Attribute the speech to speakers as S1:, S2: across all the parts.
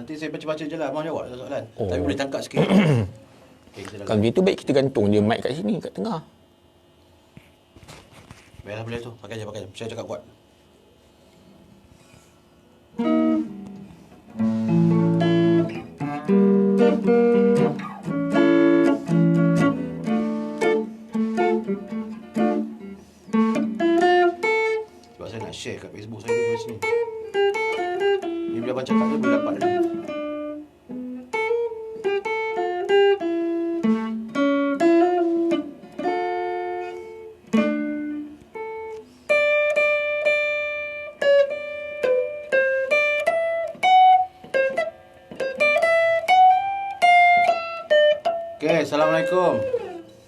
S1: Nanti saya baca-baca je lah, abang jawab soalan. Tapi boleh tangkap sikit. Okay,
S2: kalau begitu baik kita gantung je mic kat sini, kat tengah.
S1: Baiklah, boleh tu. Pakai je. Saya cakap kuat. Sebab saya nak share kat Facebook saya dulu sini. Ni bila abang cakap dia boleh dapat dulu. Okay, Assalamualaikum.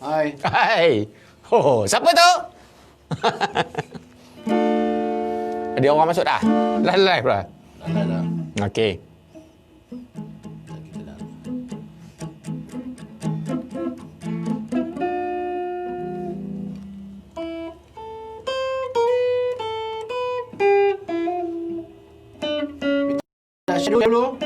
S1: Hai.
S2: Hai. Oh, siapa tu? Ada orang masuk dah? Dah live dah?
S1: Dah.
S2: Okey.
S1: Kita dah. Nak share dulu.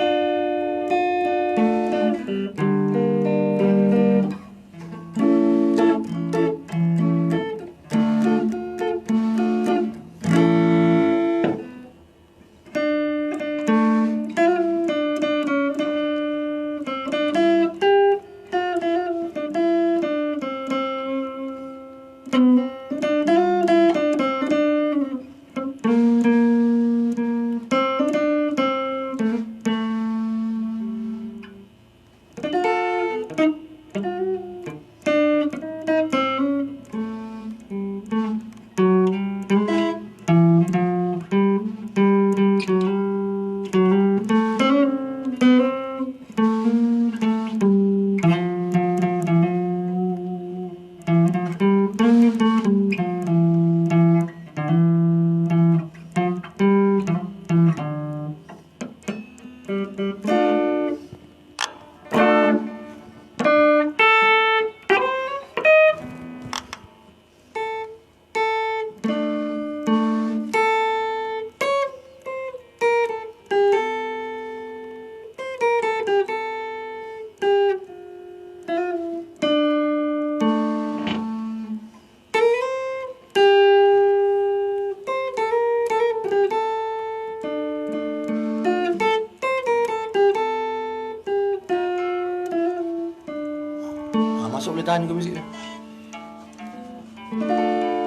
S1: Masuk boleh tahan juga muzik dia.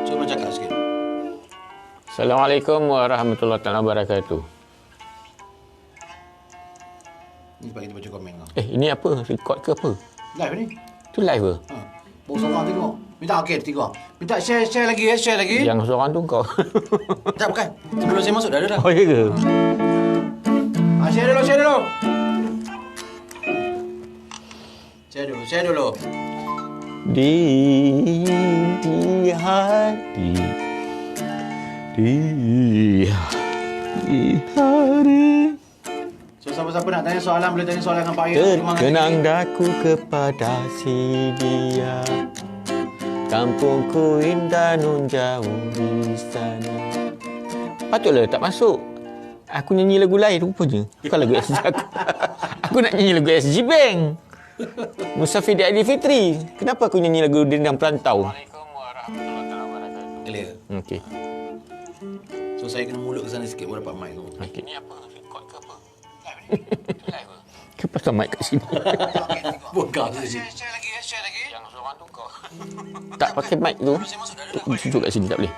S1: Cuba cakap sikit.
S2: Assalamualaikum warahmatullahi wabarakatuh.
S1: Ni sebab kita baca komen kau.
S2: Ini apa? Record ke apa?
S1: Live ni?
S2: Tu live ke?
S1: Ha. Bawa seorang tengok. Minta okey tiga. Minta share lagi ya, share lagi.
S2: Yang seorang tu kau.
S1: Tak bukan. Sebelum saya masuk dah ada dah.
S2: Oh, ya ke?
S1: Share dulu. Share dulu.
S2: Di hati hari
S1: So siapa-siapa nak tanya soalan boleh tanya soalan dengan Pak Ayah.
S2: terkenang daku kepada si dia. Kampungku indah nun jauh di sana. Patutlah tak masuk. Aku nyanyi lagu lain rupanya. Bukan lagu SG aku. Aku nak nyanyi lagu SG Bank. Musafir di Aidilfitri. Kenapa aku nyanyi lagu Dendang Perantau?
S1: Assalamualaikum warahmatullahi wabarakatuh. Clear.
S2: Okey.
S1: So saya kena mulut ke sana sikit baru dapat mic tu.
S2: Okey.
S1: Ni apa? Record ke apa? Live ke?
S2: Kenapa mic kat sini?
S1: Bukan saja. Share lagi. Yang seorang tu kau.
S2: Tak pakai mic tu. Tunjuk kat sini tak boleh.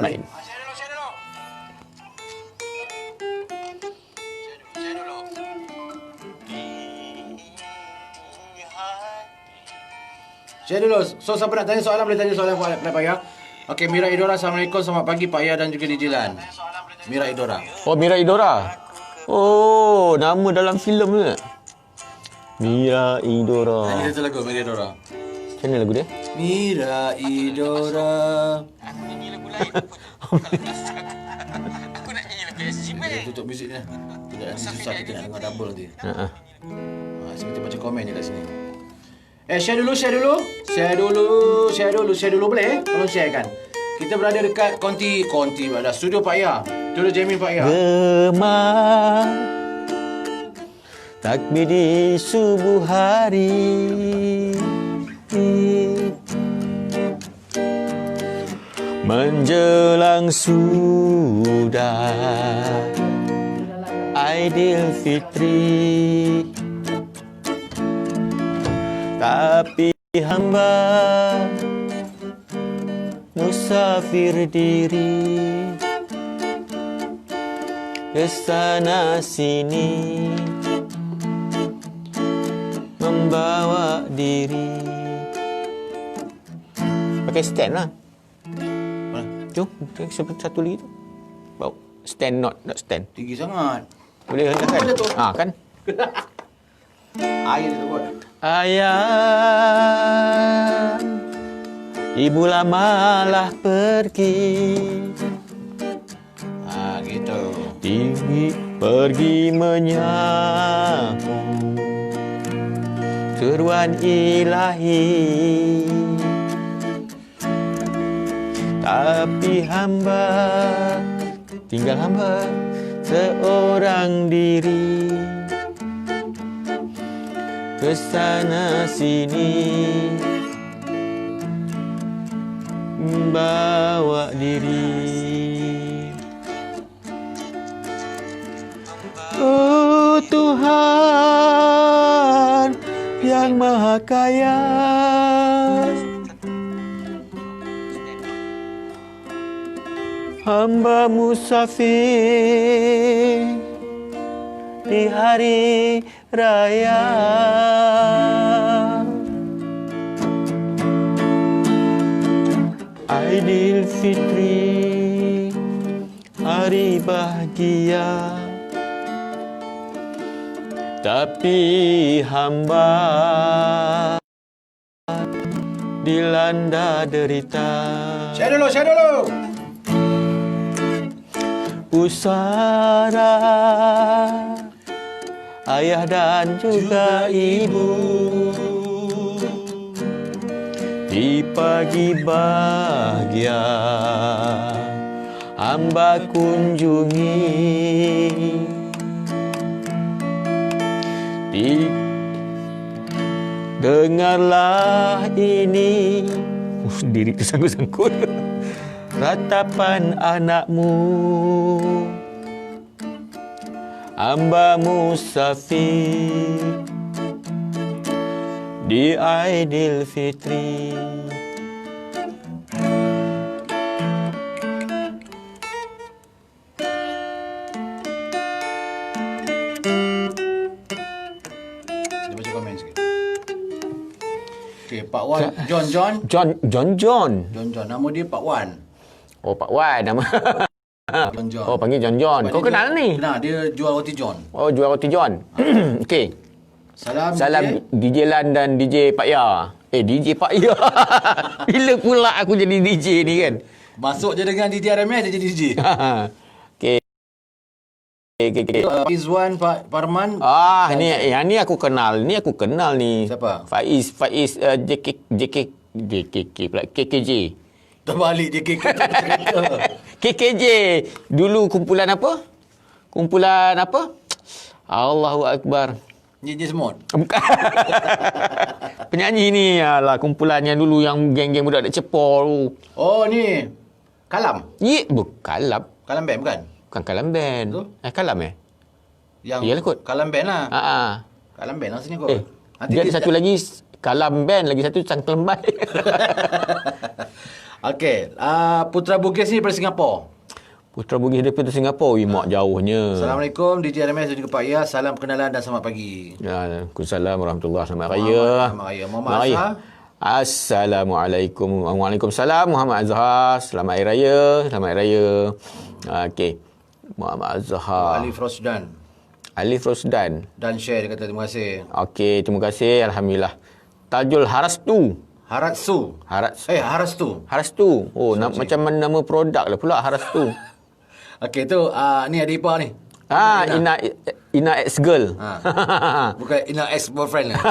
S2: Mic.
S1: Share dulu. Share dulu. Share dulu. So siapa nak tanya soalan boleh tanya soalan kepada Pak Ayah. Okey, Mira Idora, Assalamualaikum. Selamat pagi Pak Ayah dan juga Dijilan. Mira Idora.
S2: Oh, Mira Idora. Oh, nama dalam filem tu. Mira Idora.
S1: Nyanyi satu lagu Mira Idora.
S2: Macam mana lagu dia?
S1: Mira Idora.
S2: Aku nyanyi lagu lain. Aku nak nyanyi lagu SG Bank.
S1: Tutup muzik ni. Tidak nanti susah kita nak dengar double nanti.
S2: Ha.
S1: Kita baca komen je kat sini. Share dulu boleh? Tolong share kan. Kita berada dekat konti pada studio Pak Ayah. Studio Jamin Pak Ayah.
S2: Gemar takbir di subuh hari. Menjelang sudah Aidilfitri, tapi hamba musafir diri kesana sini membawa diri. Pakai stand lah. Jom, seperti satu lagi tu. Bawa stand, not stand.
S1: Tinggi sangat.
S2: Boleh kan?
S1: Boleh tu.
S2: Kan?
S1: Air tu buat.
S2: Ayah, ibu lamalah pergi.
S1: Gitu.
S2: Pergi menyapu seruan ilahi. Tapi hamba, tinggal hamba seorang diri kesana sini membawa diri. Oh Tuhan yang Maha Kaya, hamba musafir di hari raya. Aidilfitri, hari bahagia, tapi hamba dilanda derita.
S1: Share dulu.
S2: Pusara ayah dan juga ibu di pagi bahagia hamba kunjungi. Dengarlah ini, diri tersangkut-sangkut. Ratapan anakmu, hamba musafir di Aidilfitri.
S1: Kita baca komen sikit. Okey, Pak Wan. John. Nama dia Pak Wan.
S2: Oh, Pak Wan nama.
S1: John.
S2: Oh, panggil John. Kau kenal ni?
S1: Kenal, dia jual roti John.
S2: Oh, jual roti John. Okey.
S1: Salam
S2: DJ Lan dan DJ Pak Ya. DJ Pak Ya. Bila pula aku jadi DJ ni kan?
S1: Masuk je dengan DJ RMS, dia jadi DJ.
S2: Okey.
S1: Izwan Pak Parman.
S2: Yang ni aku kenal. Ni.
S1: Siapa?
S2: Faiz JKK pula. KKJ.
S1: Terbalik je kek.
S2: KKJ. Dulu kumpulan apa? Allahu Akbar.
S1: Ni semut.
S2: Bukan. Penyanyi ni kumpulan yang dulu yang geng-geng budak dak cepor tu.
S1: Oh ni. Kalam.
S2: Bukan Kalam.
S1: Kalam band bukan?
S2: Bukan Kalam band. Kalam
S1: Yang
S2: Iyalah kot.
S1: Kalam band lah. Kalam band lah sini kot.
S2: Dia ada satu lagi Kalam band, lagi satu Cangkel Lembai.
S1: Okey, Putra Bugis ni daripada Singapura.
S2: Putra Bugis daripada Singapura. Mak jauhnya.
S1: Assalamualaikum DJ RMS dan juga Pak Ya. Salam perkenalan dan selamat pagi.
S2: Waalaikumsalam warahmatullahi selamat raya.
S1: Muhammad Azhar.
S2: Assalamualaikum. Waalaikumsalam Muhammad Azhar. Selamat Hari Raya. Okey. Muhammad Azhar. Alif Rosdan.
S1: Dan share dia kata terima kasih.
S2: Okey, terima kasih. Alhamdulillah. Tajul Harastu.
S1: Harastu. Oh,
S2: macam nama produk lah pula Harastu.
S1: Okey, tu ni adik ipar ni.
S2: Ina ex-girl.
S1: Bukan Ina ex-boyfriend lah.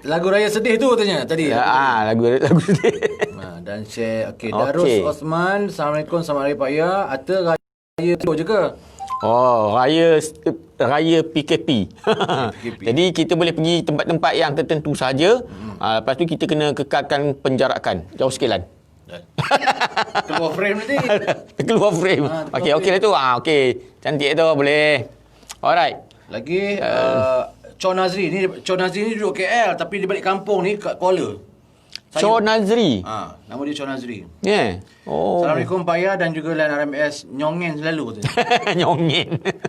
S1: Lagu raya sedih tu katanya tadi.
S2: Lagu sedih.
S1: Dan share. Okey, Darus Osman. Assalamualaikum, selamat hari Pak Ya. Atta raya tu je ke?
S2: Oh, raya raya PKP. Jadi kita boleh pergi tempat-tempat yang tertentu saja. Lepas tu kita kena kekalkan penjarakan. Jauh sikit Lan.
S1: Keluar frame nanti.
S2: Keluar frame. Okey lah tu. Okey. Cantik tu, boleh. Alright.
S1: Lagi Chon Nazri ni duduk KL tapi dia balik kampung ni kat Kuala.
S2: Chon Nazri.
S1: Nama dia Chon Nazri.
S2: Yeah. Oh.
S1: Assalamualaikum Pak Ya dan juga Lan RMS. Nyongen selalu katanya.
S2: Nyongen.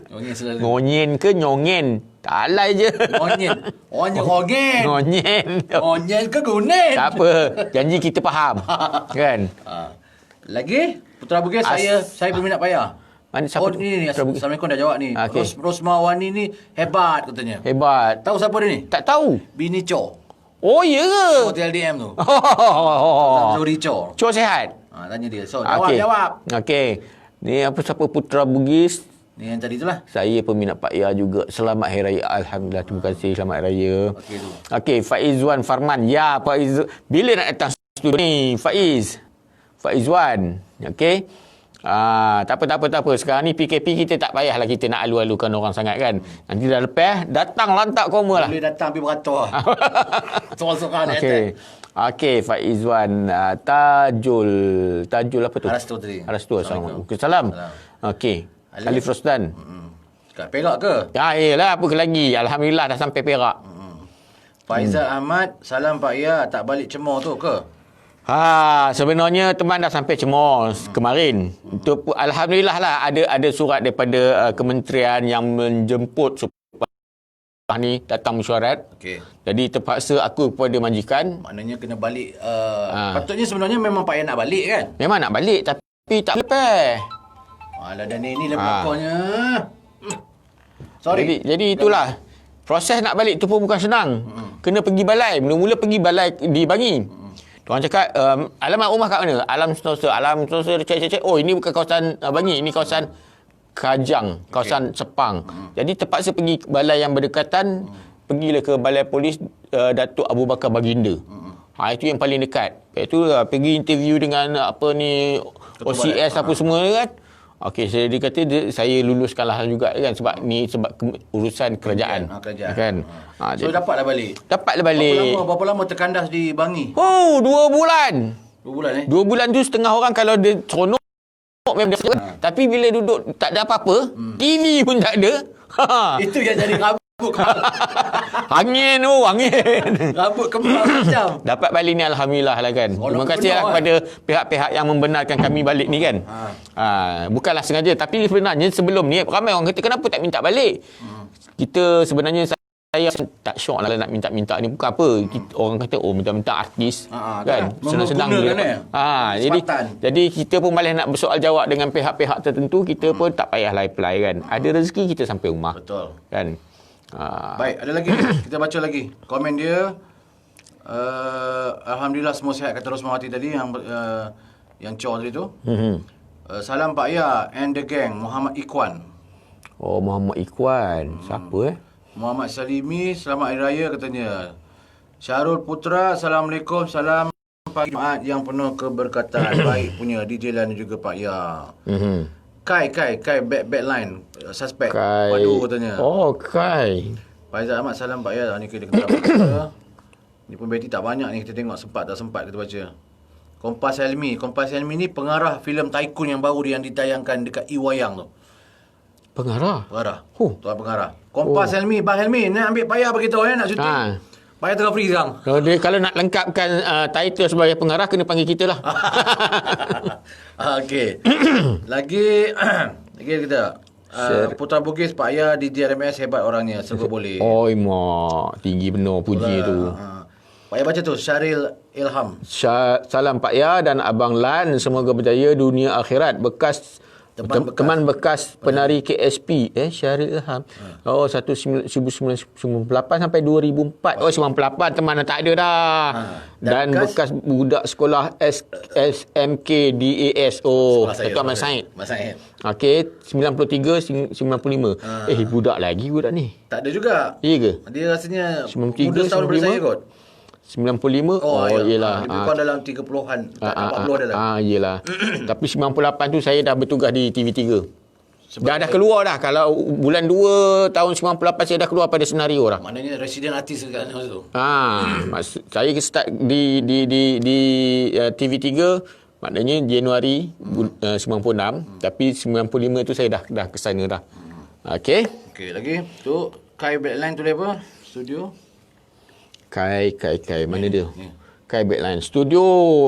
S1: Nyongen selalu.
S2: Ngonyen ke nyongen? Tak alai je.
S1: Ngonyen. Ngonyen.
S2: Ngonyen.
S1: Ngonyen ke gunen?
S2: Tak apa. Janji kita faham. Kan?
S1: Lagi Putra Bugis saya peminat Pak Ya.
S2: Mana siapa tu?
S1: Ni Assalamualaikum dah jawab ni.
S2: Okay.
S1: Rosma Wani ni hebat katanya.
S2: Hebat.
S1: Tahu siapa dia ni?
S2: Tak tahu.
S1: Bini Cho.
S2: Oh, ya ke?
S1: Hotel DM tu.
S2: Oh.
S1: Zuri Cho.
S2: Cho sihat?
S1: Tanya dia. So, jawab.
S2: Okey. Ni siapa Putra Bugis?
S1: Ni yang tadi tu lah.
S2: Saya peminat Pak Ya juga. Selamat Hari Raya. Alhamdulillah. Terima kasih. Selamat Hari Raya.
S1: Okey tu.
S2: Okey. Faizwan Farman. Ya, Faiz. Bila nak datang studio ni, Faiz? Faizwan. Okey. Tak apa. Sekarang ni PKP kita tak payahlah kita nak alu-alukan orang sangat kan. Nanti dah lepas, datang lantak koma lah.
S1: Boleh datang pergi beratur. Soal-soal ni.
S2: Okey, Faizwan. Tajul apa tu? Arastu. Assalamualaikum. Salam. Okey. Alif Rosdan.
S1: Kat Perak ke?
S2: Ya, yelah. Apa lagi? Alhamdulillah dah sampai Perak.
S1: Faizal Ahmad. Salam Pak Ya. Tak balik Cemor tu ke?
S2: Sebenarnya teman dah sampai Cemor kemarin. Itu alhamdulillah lah ada surat daripada kementerian yang menjemput supaya ni datang mesyuarat.
S1: Okey.
S2: Jadi terpaksa aku kepada majikan.
S1: Maknanya kena balik. Patutnya sebenarnya memang Pak Ya nak balik kan?
S2: Memang nak balik tapi tak lepas.
S1: Alah dan ni lah pokoknya. Sorry.
S2: Jadi itulah. Proses nak balik tu pun bukan senang. Kena pergi balai. Mula-mula pergi balai di Bangi. Orang cakap, alamat rumah kat mana? Alam Sentosa. Cek. Oh, ini bukan kawasan Bangi. Ini kawasan Kajang. Kawasan Sepang. Jadi terpaksa pergi ke balai yang berdekatan. Pergilah ke balai polis Datuk Abu Bakar Baginda. Itu yang paling dekat. Lepas tu pergi interview dengan Ketua OCS apa semua kan. Okey, dia kata saya luluskanlah juga kan sebab urusan kerajaan. Kan.
S1: So dapatlah balik. Berapa lama terkandas di Bangi?
S2: 2 bulan.
S1: 2 bulan
S2: 2 bulan tu setengah orang kalau dia seronok memang dia. Tapi bila duduk tak ada apa-apa, TV pun tak ada.
S1: Itu yang jadi rambut.
S2: Angin.
S1: Rambut kembang macam.
S2: Dapat balik ni alhamdulillah lah kan. Terima kasihlah kepada pihak-pihak yang membenarkan kami balik ni kan. Bukanlah sengaja tapi sebenarnya sebelum ni ramai orang kata kenapa tak minta balik. Kita sebenarnya saya tak syok lah nak minta-minta ni bukan apa. Orang kata minta-minta artis kan. Senang-senang dia. Jadi kita pun malah nak bersoal jawab dengan pihak-pihak tertentu, kita pun tak payahlah apply kan. Ada rezeki kita sampai rumah.
S1: Betul.
S2: Kan.
S1: Baik, ada lagi. Kita baca lagi. Komen dia. Alhamdulillah semua sihat kata Rosmawati tadi yang Chow tadi tu. Salam Pak Ya and the gang. Muhammad Ikhwan.
S2: Oh, Muhammad Ikhwan. Siapa
S1: Muhammad Salimi, selamat Hari Raya katanya. Syarul Putra, Assalamualaikum. Salam pagi Jumaat yang penuh keberkatan. Baik punya DJ Lan juga Pak Ya. Kai backline suspect. Padu katanya.
S2: Oh, Kai.
S1: Faizal Ahmad, salam Pak Ya. Ni kita baca. Ni pun beti tak banyak ni kita tengok tak sempat kita baca. Kompas Helmi ni pengarah filem Tycoon yang baru yang ditayangkan dekat Iwayang tu.
S2: Pengarah.
S1: Tuan pengarah. Kompas Helmi, Bang Helmi, nak ambil payah beritahu nak syuting. Payah tengah free sekarang.
S2: Kalau nak lengkapkan title sebagai pengarah kena panggil kita lah.
S1: Okey. Lagi kita Putra Bugis Pak Ya di JRMS hebat orangnya, serba boleh.
S2: Oh, mak tinggi benar puji tu.
S1: Pak Ya baca tu Syaril Ilham.
S2: Salam Pak Ya dan Abang Lan, semoga berjaya dunia akhirat. Teman bekas penari KSP Syaril Ilham. 1998 sampai 2004. 98 teman tak ada dah. Dan bekas budak sekolah SMK DAS. Ketua Mas Said. Okey, 93 95. Budak lagi budak ni.
S1: Tak ada juga.
S2: Iya ke?
S1: Dia rasanya
S2: 93
S1: muda tahun daripada saya kot.
S2: 95. Yelah.
S1: Lebih kurang dalam 30-an. 40 dah lah.
S2: Yelah. Tapi 98 tu saya dah bertugas di TV3. Dah keluar dah. Kalau bulan 2 tahun 98 saya dah keluar pada senario dah.
S1: Maknanya resident artis dekat masa tu.
S2: Maksud saya start di TV3, maknanya Januari 96, tapi 95 tu saya dah ke sana dah. Okey.
S1: Okey, lagi tu Kai Backline tu dia apa? Studio.
S2: Kai mana dia?
S1: Ni.
S2: Kai Backline Studio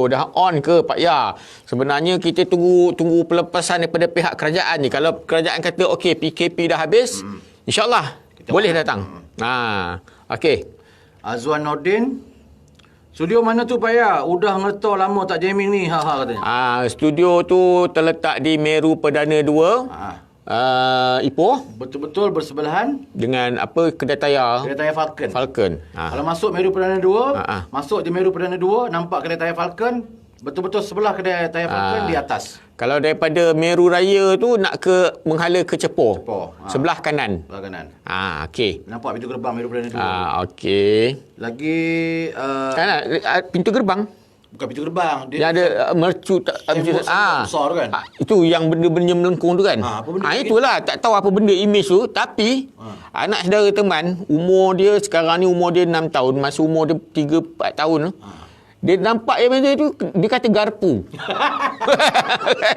S2: dah on ke Pak Ya? Sebenarnya kita tunggu pelepasan daripada pihak kerajaan ni. Kalau kerajaan kata okey PKP dah habis, insya-Allah boleh datang. Okey.
S1: Azwan Nordin. Studio mana tu Pak Ya? Udah ngetol lama tak jamming ni. Katanya.
S2: Studio tu terletak di Meru Perdana 2. Ipoh.
S1: Betul-betul bersebelahan
S2: dengan apa, kedai tayar Falcon.
S1: Kalau masuk Meru Perdana 2, masuk je Meru Perdana 2, nampak kedai tayar Falcon, betul-betul sebelah kedai tayar Falcon di atas.
S2: Kalau daripada Meru Raya tu nak ke menghala ke Cepoh. Sebelah kanan. Okey.
S1: Nampak pintu gerbang Meru Perdana 2.
S2: Okey.
S1: Lagi
S2: pintu gerbang.
S1: Bukan pintu gerbang.
S2: Dia ada mercu
S1: besar tu kan?
S2: Itu yang benda-benda melengkung tu kan?
S1: Apa benda
S2: itulah, tak tahu apa benda image tu, tapi anak saudara teman, umur dia sekarang ni umur dia 6 tahun, masa umur dia 3-4 tahun tu. Dia nampak yang benda tu, dia kata garpu.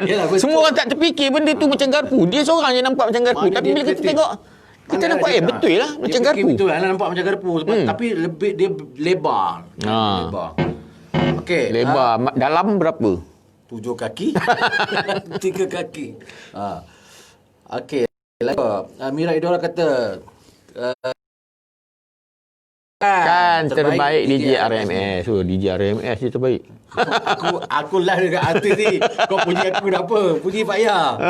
S1: Yalah,
S2: semua orang tak terfikir benda tu macam garpu. Dia seorang je nampak macam garpu. Tapi bila kita tengok, kita nampak betul lah macam garpu.
S1: Betul lah, nampak macam garpu. Tapi lebih dia lebar. Lebar. Okey.
S2: Lebar. Dalam berapa?
S1: 7 kaki. 3 kaki. Okey. Mira Idora kata
S2: kan terbaik DJ RMS. DJ RMS dia terbaik.
S1: Aku lah dekat artis ni. Kau puji aku nak apa? Puji Pak Ya.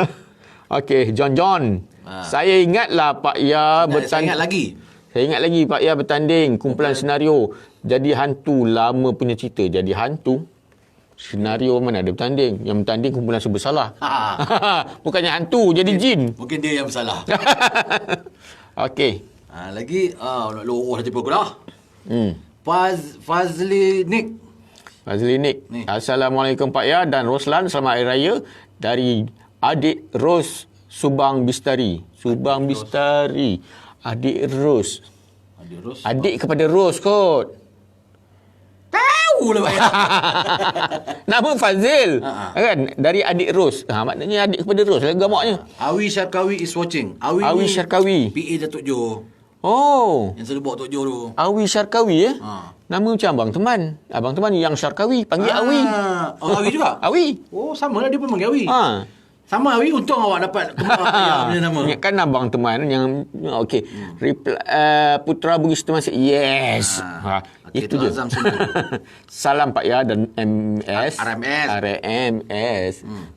S2: Okey, John. Saya ingatlah Pak Ya
S1: Saya ingat lagi
S2: Pak Ya bertanding kumpulan senario. Jadi hantu, lama punya cerita. Jadi hantu, senario mana ada bertanding. Yang bertanding kumpulan serba salah. Bukannya hantu, jadi jin.
S1: Mungkin dia yang bersalah.
S2: Okey.
S1: Lagi, nak tipu aku dah. Fazli Nick.
S2: Assalamualaikum Pak Ya dan Roslan. Selamat Hari Raya. Dari adik Ros Subang Bistari. Adik Ros. Adik kepada Ros kot.
S1: Tahu lah Pak Ya.
S2: Nama Fazil. Kan? Dari adik Ros. Maknanya adik kepada Ros. Gamaknya.
S1: Awi Syarkawi is watching.
S2: Awi Syarkawi.
S1: PA Datuk Jo. Yang selalu bawa Tok Jo tu.
S2: Awi Syarkawi ya? Nama macam abang teman. Abang teman yang Syarkawi. Panggil Awi.
S1: Awi juga?
S2: Awi.
S1: Sama lah, dia pun panggil Awi. Sama Awi, untung awak dapat punya nama.
S2: Kan abang teman yang okey. Putra Bugis teman saya. Yes. Itu je. Salam Pak Ya dan RMS.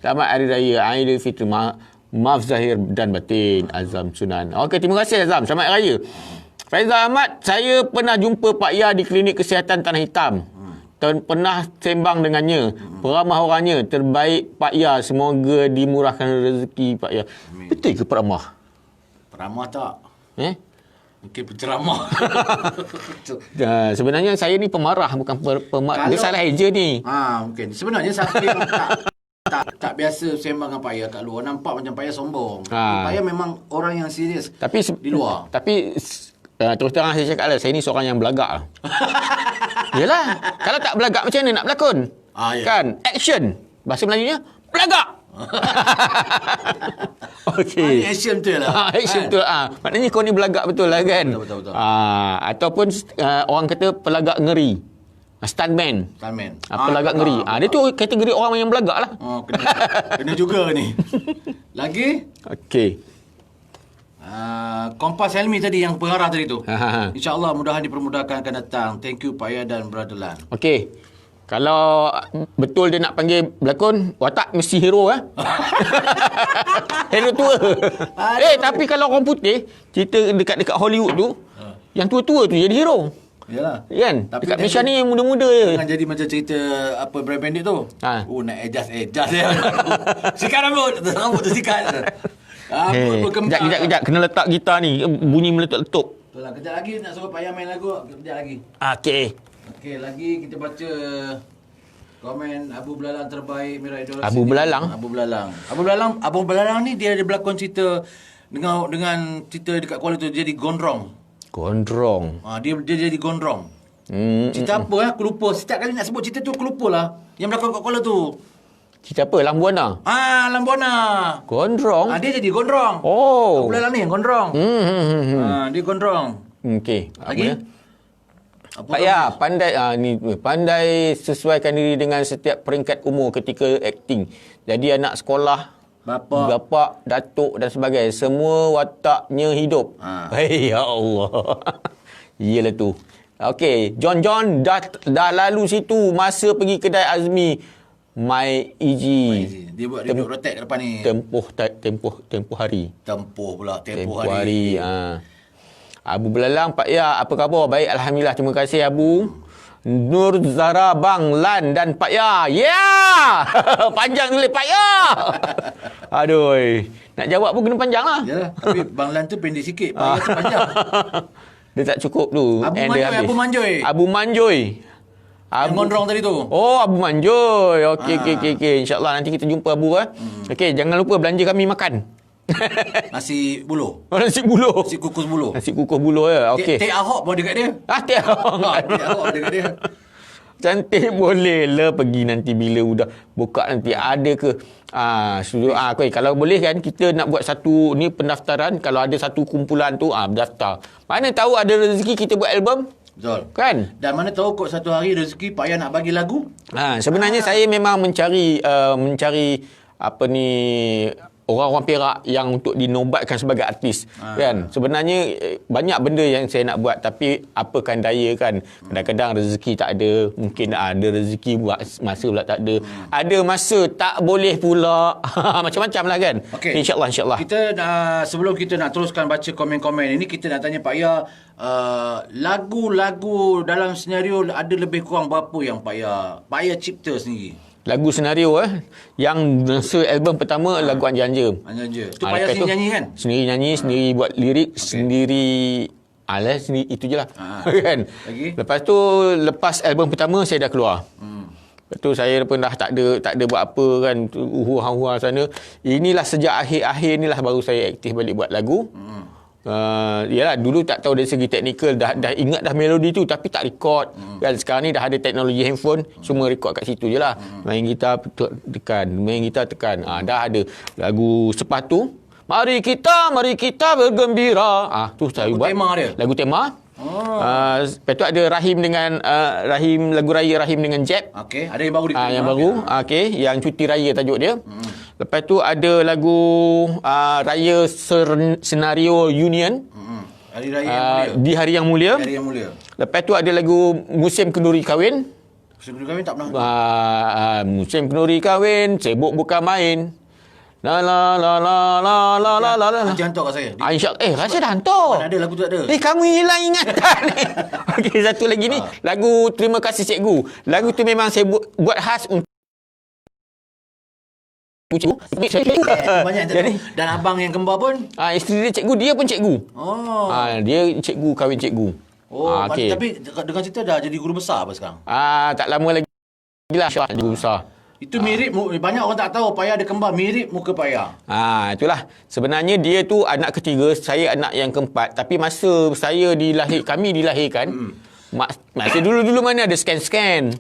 S2: Selamat Hari Raya Aidilfitri. Maaf zahir dan batin. Azam Sunan. Okey, terima kasih Azam. Selamat Hari Raya. Faizal Ahmad, saya pernah jumpa Pak Ya di klinik kesihatan Tanah Hitam. Pernah sembang dengannya. Peramah orangnya. Terbaik Pak Ya. Semoga dimurahkan rezeki Pak Ya. Amin. Betul ke peramah?
S1: Peramah tak? Mungkin penceramah.
S2: Sebenarnya saya ni pemarah, bukan pemarah. Dia salah eja ni.
S1: Mungkin. Sebenarnya siapa yang tak biasa sembang dengan Pak Ya kat luar, nampak macam Pak Ya sombong. Pak Ya memang orang yang serius di luar.
S2: Tapi terus terang saya cakap lah, saya ni seorang yang belagak lah. Yelah, kalau tak belagak macam mana nak berlakon? Kan? Action. Bahasa Melayunya, belagak. Okey.
S1: Action betul lah.
S2: Action betul. Maknanya kau ni belagak betul lah kan?
S1: Betul.
S2: Ataupun orang kata pelagak ngeri. Stuntman. Pelagak ngeri. Dia tu kategori orang yang belagak lah.
S1: Kena juga ni. Lagi?
S2: Okey.
S1: Kompas Helmi tadi yang pengarah tadi tu. InsyaAllah mudahan dipermudahkan akan datang. Thank you Pak Ya dan Brother Lan.
S2: Okey. Kalau betul dia nak panggil berlakon, watak mesti hero hero tua. Tapi kalau orang putih, cerita dekat Hollywood tu, yang tua-tua tu jadi hero.
S1: Yalah.
S2: Kan?
S1: Tapi
S2: dekat Malaysia ni yang muda-muda je.
S1: Jangan jadi macam cerita apa Brad Bandit tu. Nak adjust ya. Sikat rambut tersikat.
S2: Kejap. Kena letak gitar ni. Bunyi meletup-letup.
S1: Betul lah. Kejap lagi nak suruh Pak Ya main lagu. Kejap lagi.
S2: Okey.
S1: Okey, lagi kita baca Komen Abu Belalang terbaik Mira Idola.
S2: Abu Belalang?
S1: Abu Belalang ni dia ada berlakon cerita dengan cerita dekat Kuala tu, dia jadi gondrong.
S2: Gondrong.
S1: Dia jadi gondrong. Cerita apa aku lupa. Setiap kali nak sebut cerita tu aku lupa lah. Yang berlakon kat Kuala tu.
S2: Cerita apa? Lambuana?
S1: Lambuana.
S2: Gondrong?
S1: Dia jadi gondrong.
S2: Oh.
S1: Abu Belalang ni yang gondrong. Dia gondrong.
S2: Okey.
S1: Lagi?
S2: Pak Ya, pandai sesuaikan diri dengan setiap peringkat umur ketika akting. Jadi anak sekolah, bapa, datuk dan sebagainya, semua wataknya hidup. Hei, ya Allah. Iyalah tu. Okey, John dah lalu situ masa pergi kedai Azmi. My Easy.
S1: Dia buat duduk rotek kat depan ni.
S2: Tempoh hari.
S1: Tempoh
S2: hari. Abu Belalang, Pak Ya, apa khabar? Baik, Alhamdulillah. Terima kasih, Abu. Nur Zara, Bang Lan dan Pak Ya. Panjang tulis Pak Ya. Aduh. Nak jawab pun kena panjang lah.
S1: Yalah, tapi Bang Lan tu pendek sikit. Pak Ya tu panjang.
S2: Dia tak cukup tu.
S1: Abu Manjoy.
S2: Yang
S1: gondrong tadi tu.
S2: Oh, Abu Manjoy. Okey. InsyaAllah nanti kita jumpa Abu. Okey, jangan lupa belanja kami makan.
S1: Nasi buluh.
S2: Nasi buluh.
S1: Nasi kukus buluh.
S2: Nasi kukus buluh ya. Okey.
S1: Teh Ahok pun dekat dia.
S2: Teh Ahok.
S1: Teh Ahok dekat dia.
S2: Cantik boleh lah pergi nanti bila udah buka nanti ada ke studio kalau boleh kan kita nak buat satu ni pendaftaran, kalau ada satu kumpulan tu berdaftar. Mana tahu ada rezeki kita buat album.
S1: Betul.
S2: Kan?
S1: Dan mana tahu kot satu hari rezeki Pak Ya nak bagi lagu.
S2: Sebenarnya saya memang mencari apa ni orang-orang Perak yang untuk dinobatkan sebagai artis. Kan? Sebenarnya banyak benda yang saya nak buat tapi apakan daya kan. Kadang-kadang rezeki tak ada, mungkin ada rezeki buat masa pula tak ada. Ada masa tak boleh pula. Macam-macam lah kan.
S1: Okay.
S2: InsyaAllah.
S1: Kita sebelum kita nak teruskan baca komen-komen ini, kita nak tanya Pak Ya, lagu-lagu dalam senario ada lebih kurang berapa yang Pak Ya cipta sendiri?
S2: Lagu senario yang album pertama lagu Anja-Anja.
S1: Tu Pak Ya sendiri nyanyi kan?
S2: Sendiri nyanyi, sendiri buat lirik, sendiri sendiri itu je lah. Kan?
S1: Lagi?
S2: Lepas album pertama saya dah keluar. Lepas tu saya pun dah tak ada buat apa kan, hura-hura sana. Inilah sejak akhir-akhir inilah baru saya aktif balik buat lagu. Yalah, dulu tak tahu dari segi teknikal, dah ingat dah melodi tu tapi tak record. Kan sekarang ni dah ada teknologi handphone, semua record kat situ je lah. Main gitar tekan. Dah ada lagu Sepatu. Mari kita bergembira. Tu saya buat. Lagu tema. Lepas tu ada Rahim dengan lagu raya Rahim dengan Jeb.
S1: Okey, ada yang baru
S2: yang baru. Okey, yang cuti raya tajuk dia. Lepas tu ada lagu raya senario Union.
S1: Hari Raya yang Mulia.
S2: Di Hari Yang Mulia.
S1: Hari Yang Mulia.
S2: Lepas tu ada lagu Musim Kenduri Kahwin.
S1: Musim Kenduri Kahwin tak pernah.
S2: Musim Kenduri Kahwin, sibuk bukan main. La la la la la la la la la.
S1: Nanti hantar kat saya.
S2: InsyaAllah. Rasa dah hantar.
S1: Mana ada lagu tu tak ada.
S2: Kamu hilang ingatan ni. Okey, satu lagi ni. Lagu Terima Kasih Cikgu. Lagu tu memang saya buat khas untuk cikgu.
S1: Banyak jadi, dan abang yang kembar pun
S2: isteri dia cikgu, dia pun cikgu. Dia cikgu, kahwin cikgu.
S1: Okay. Tapi dengan cerita dah jadi guru besar apa sekarang?
S2: Tak lama lagi lah jadi guru besar.
S1: Itu mirip, banyak orang tak tahu Pak Ya ada kembar mirip muka Pak Ya.
S2: Itulah. Sebenarnya dia tu anak ketiga, saya anak yang keempat. Tapi masa kami dilahirkan, masa dulu mana ada scan-scan.